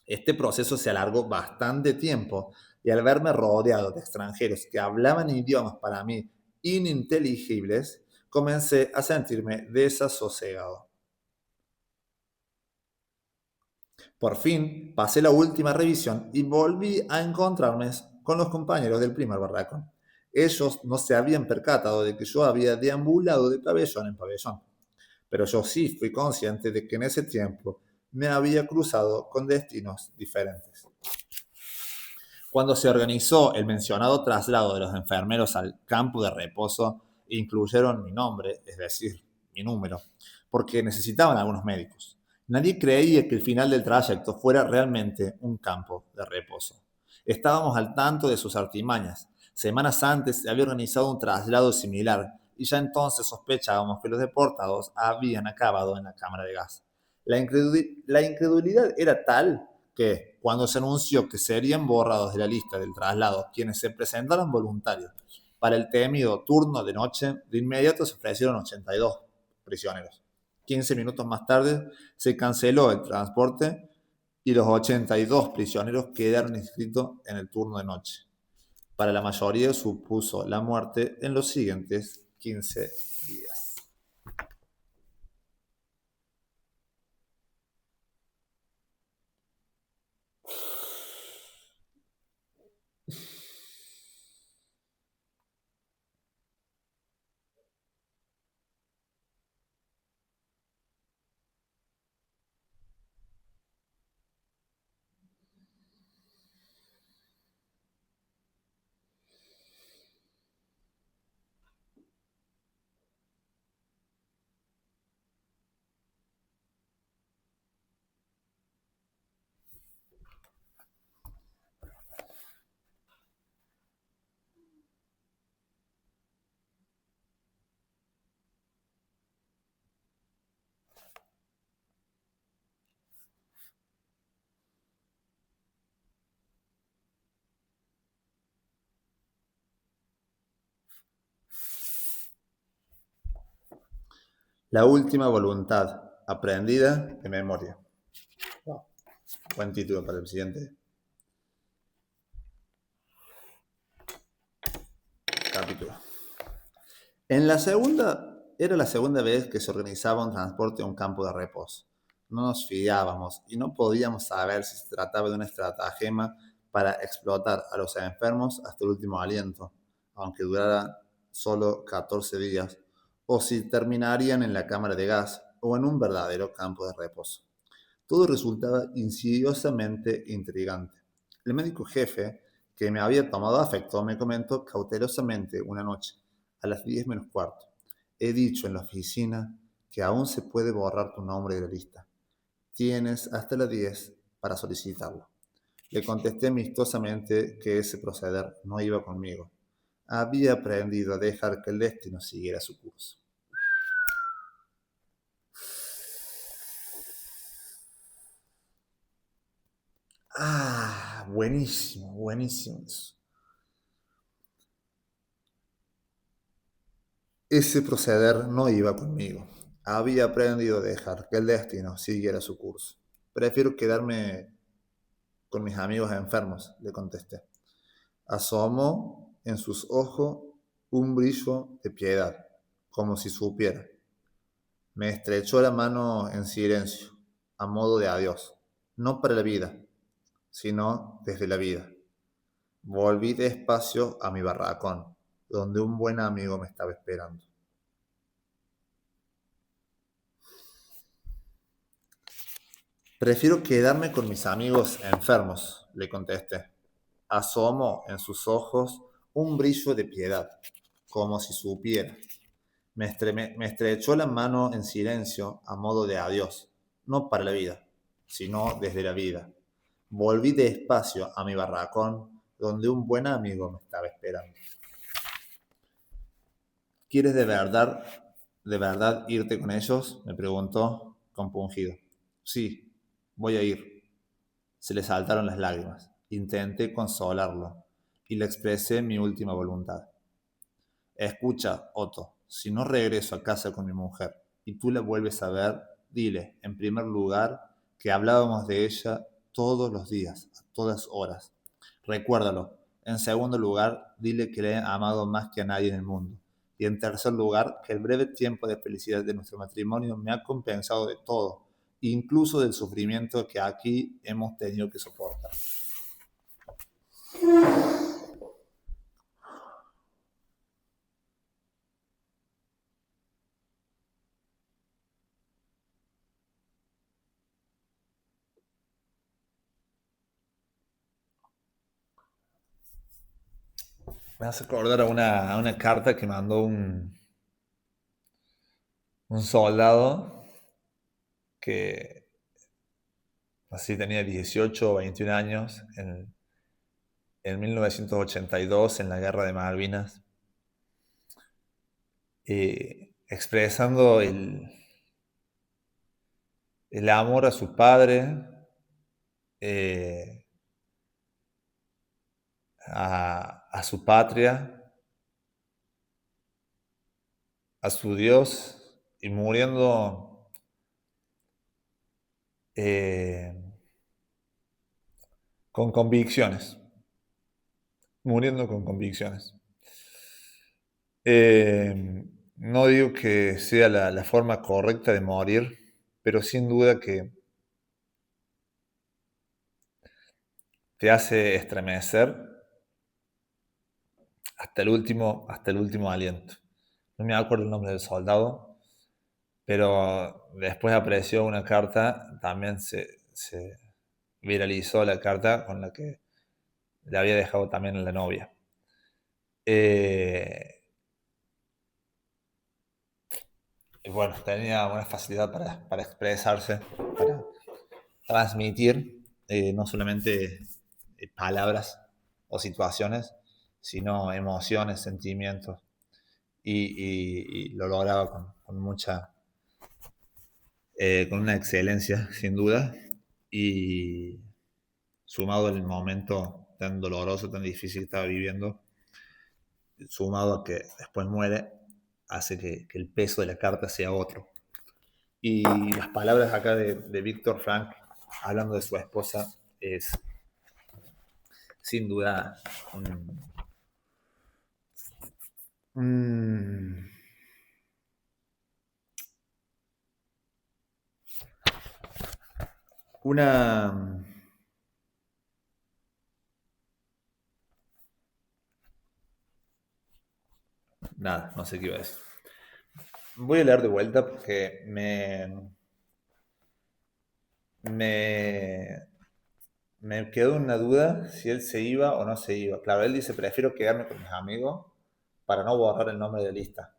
Este proceso se alargó bastante tiempo y al verme rodeado de extranjeros que hablaban idiomas para mí ininteligibles, comencé a sentirme desasosegado. Por fin pasé la última revisión y volví a encontrarme con los compañeros del primer barracón. Ellos no se habían percatado de que yo había deambulado de pabellón en pabellón, pero yo sí fui consciente de que en ese tiempo me había cruzado con destinos diferentes. Cuando se organizó el mencionado traslado de los enfermeros al campo de reposo, incluyeron mi nombre, es decir, mi número, porque necesitaban algunos médicos. Nadie creía que el final del trayecto fuera realmente un campo de reposo. Estábamos al tanto de sus artimañas. Semanas antes se había organizado un traslado similar y ya entonces sospechábamos que los deportados habían acabado en la cámara de gas. La incredulidad era tal que, cuando se anunció que serían borrados de la lista del traslado quienes se presentaron voluntarios para el temido turno de noche, de inmediato se ofrecieron 82 prisioneros. 15 minutos más tarde se canceló el transporte y los 82 prisioneros quedaron inscritos en el turno de noche. Para la mayoría supuso la muerte en los siguientes 15 días. La última voluntad, aprendida de memoria. Wow. Buen título para el siguiente capítulo. Era la segunda vez que se organizaba un transporte a un campo de reposo. No nos fiábamos y no podíamos saber si se trataba de una estratagema para explotar a los enfermos hasta el último aliento, aunque durara solo 14 días, o si terminarían en la cámara de gas o en un verdadero campo de reposo. Todo resultaba insidiosamente intrigante. El médico jefe, que me había tomado afecto, me comentó cautelosamente una noche, a las 10 menos cuarto: he dicho en la oficina que aún se puede borrar tu nombre de la lista. Tienes hasta las 10 para solicitarlo. Le contesté amistosamente que ese proceder no iba conmigo. Había aprendido a dejar que el destino siguiera su curso. Ah, buenísimo, buenísimo eso. Ese proceder no iba conmigo. Había aprendido a dejar que el destino siguiera su curso. Prefiero quedarme con mis amigos enfermos, le contesté. Asomó en sus ojos un brillo de piedad, como si supiera. Me estrechó la mano en silencio, a modo de adiós, no para la vida, sino desde la vida. Volví despacio a mi barracón, donde un buen amigo me estaba esperando. Prefiero quedarme con mis amigos enfermos, le contesté. Asomó en sus ojos un brillo de piedad, como si supiera. Me estrechó la mano en silencio a modo de adiós, no para la vida, sino desde la vida. Volví despacio a mi barracón, donde un buen amigo me estaba esperando. ¿Quieres de verdad irte con ellos?, me preguntó compungido. Sí, voy a ir. Se le saltaron las lágrimas. Intenté consolarlo y le expresé mi última voluntad. Escucha, Otto, si no regreso a casa con mi mujer y tú la vuelves a ver, dile, en primer lugar, que hablábamos de ella todos los días, a todas horas. Recuérdalo. En segundo lugar, dile que le he amado más que a nadie en el mundo. Y en tercer lugar, que el breve tiempo de felicidad de nuestro matrimonio me ha compensado de todo, incluso del sufrimiento que aquí hemos tenido que soportar. Me hace acordar a una carta que mandó un soldado que así tenía 18 o 21 años en 1982 en la Guerra de Malvinas, expresando el amor a su padre, a su patria, a su Dios, y muriendo con convicciones, muriendo con convicciones. No digo que sea la forma correcta de morir, pero sin duda que te hace estremecer hasta el último aliento. No me acuerdo el nombre del soldado, pero después apareció una carta, también se viralizó la carta con la que le había dejado también a la novia. Y bueno, tenía una facilidad para expresarse, para transmitir no solamente palabras o situaciones, sino emociones, sentimientos, y lo lograba con una excelencia, sin duda, y sumado al momento tan doloroso, tan difícil que estaba viviendo, sumado a que después muere, hace que el peso de la carta sea otro. Y las palabras acá de Víctor Frank, hablando de su esposa, es sin duda un, una, Nada, no sé qué iba a decir. Voy a leer de vuelta porque me, me quedó una duda si él se iba o no se iba. Claro, él dice, prefiero quedarme con mis amigos para no borrar el nombre de lista.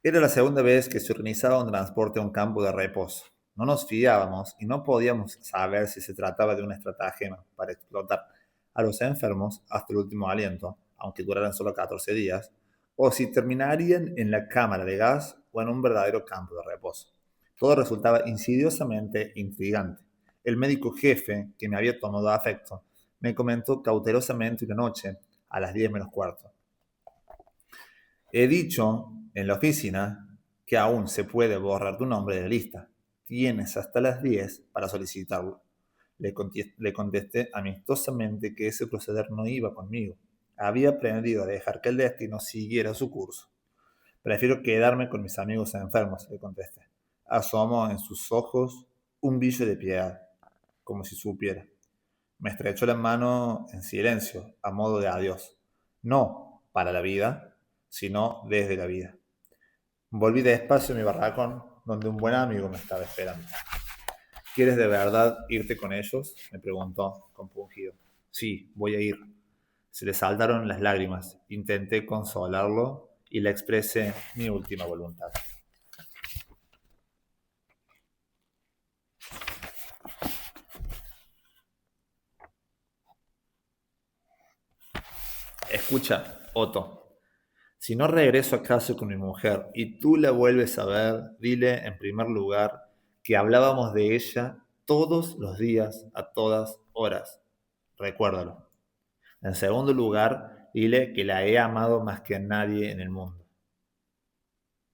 Era la segunda vez que se organizaba un transporte a un campo de reposo. No nos fiábamos y no podíamos saber si se trataba de una estratagema para explotar a los enfermos hasta el último aliento, aunque duraran solo 14 días, o si terminarían en la cámara de gas o en un verdadero campo de reposo. Todo resultaba insidiosamente intrigante. El médico jefe, que me había tomado afecto, me comentó cautelosamente una noche, a las 10 menos cuarto: he dicho en la oficina que aún se puede borrar tu nombre de la lista. Tienes hasta las 10 para solicitarlo. Le contesté amistosamente que ese proceder no iba conmigo. Había aprendido a dejar que el destino siguiera su curso. Prefiero quedarme con mis amigos enfermos, le contesté. Asomó en sus ojos un brillo de piedad, como si supiera. Me estrechó la mano en silencio, a modo de adiós. No para la vida, sino desde la vida. Volví despacio a mi barracón, donde un buen amigo me estaba esperando. ¿Quieres de verdad irte con ellos?, me preguntó, compungido. Sí, voy a ir. Se le saltaron las lágrimas. Intenté consolarlo y le expresé mi última voluntad. Escucha, Otto. Si no regreso a casa con mi mujer y tú la vuelves a ver, dile en primer lugar que hablábamos de ella todos los días, a todas horas. Recuérdalo. En segundo lugar, dile que la he amado más que a nadie en el mundo.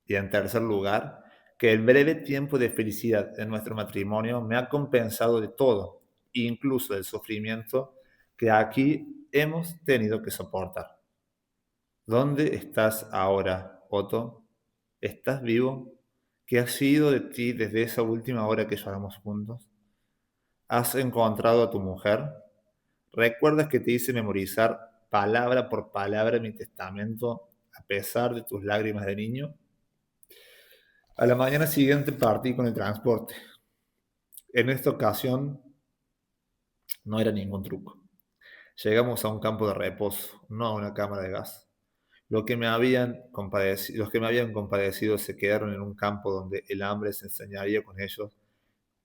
Y en tercer lugar, que el breve tiempo de felicidad en nuestro matrimonio me ha compensado de todo, incluso del sufrimiento que aquí hemos tenido que soportar. ¿Dónde estás ahora, Otto? ¿Estás vivo? ¿Qué ha sido de ti desde esa última hora que lloramos juntos? ¿Has encontrado a tu mujer? ¿Recuerdas que te hice memorizar palabra por palabra mi testamento a pesar de tus lágrimas de niño? A la mañana siguiente partí con el transporte. En esta ocasión no era ningún truco. Llegamos a un campo de reposo, no a una cámara de gas. Los que me habían compadecido se quedaron en un campo donde el hambre se enseñaría con ellos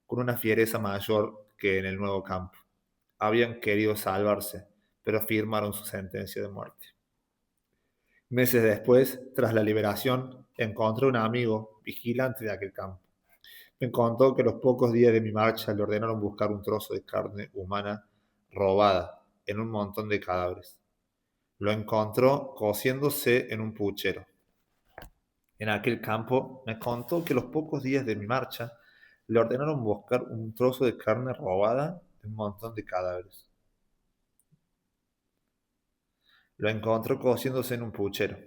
con una fiereza mayor que en el nuevo campo. Habían querido salvarse, pero firmaron su sentencia de muerte. Meses después, tras la liberación, encontré un amigo vigilante de aquel campo. Me contó que los pocos días de mi marcha le ordenaron buscar un trozo de carne humana robada en un montón de cadáveres. Lo encontró cociéndose en un puchero. En aquel campo me contó que los pocos días de mi marcha le ordenaron buscar un trozo de carne robada de un montón de cadáveres. Lo encontró cociéndose en un puchero.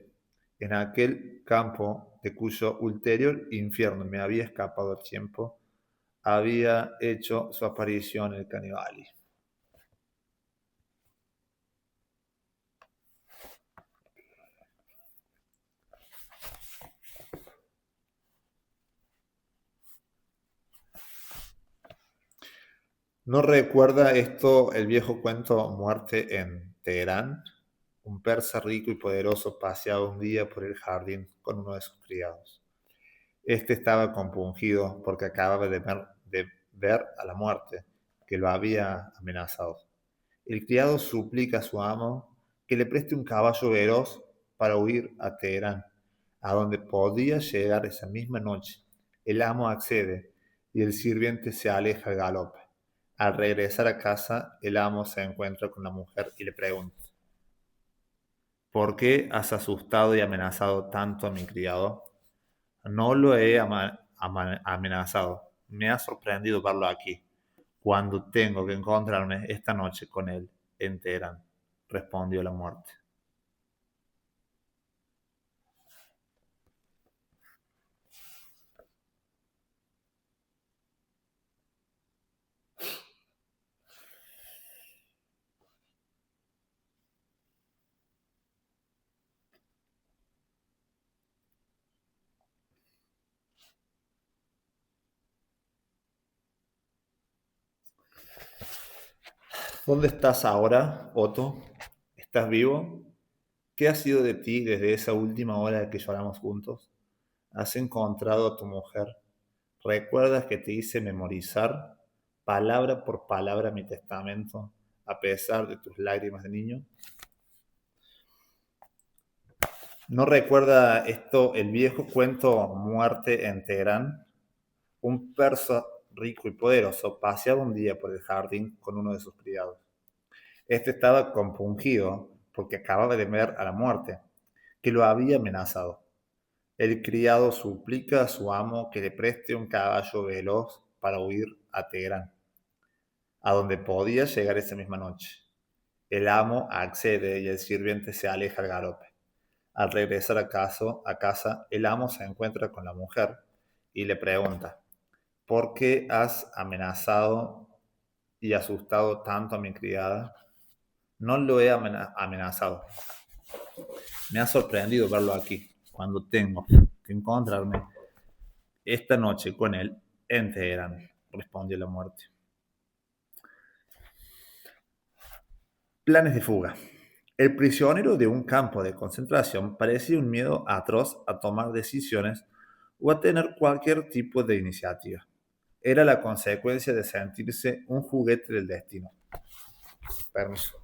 En aquel campo de cuyo ulterior infierno me había escapado el tiempo, había hecho su aparición el canibalismo. ¿No recuerda esto el viejo cuento Muerte en Teherán? Un persa rico y poderoso paseaba un día por el jardín con uno de sus criados. Este estaba compungido porque acababa de ver a la muerte, que lo había amenazado. El criado suplica a su amo que le preste un caballo veloz para huir a Teherán, a donde podía llegar esa misma noche. El amo accede y el sirviente se aleja al galope. Al regresar a casa, el amo se encuentra con la mujer y le pregunta: ¿por qué has asustado y amenazado tanto a mi criado? No lo he amenazado. Me ha sorprendido verlo aquí, cuando tengo que encontrarme esta noche con él en Teherán, respondió la muerte. ¿Dónde estás ahora, Otto? ¿Estás vivo? ¿Qué ha sido de ti desde esa última hora que lloramos juntos? ¿Has encontrado a tu mujer? ¿Recuerdas que te hice memorizar palabra por palabra mi testamento a pesar de tus lágrimas de niño? ¿No recuerda esto el viejo cuento Muerte en Teherán? Un persa rico y poderoso paseaba un día por el jardín con uno de sus criados. Este estaba compungido porque acababa de ver a la muerte, que lo había amenazado. El criado suplica a su amo que le preste un caballo veloz para huir a Teherán, a donde podía llegar esa misma noche. El amo accede y el sirviente se aleja al galope. Al regresar a casa, el amo se encuentra con la mujer y le pregunta: ¿por qué has amenazado y asustado tanto a mi criada? No lo he amenazado. Me ha sorprendido verlo aquí, cuando tengo que encontrarme esta noche con él en Teherán, respondió la muerte. Planes de fuga. El prisionero de un campo de concentración parecía un miedo atroz a tomar decisiones o a tener cualquier tipo de iniciativa. Era la consecuencia de sentirse un juguete del destino. Permiso.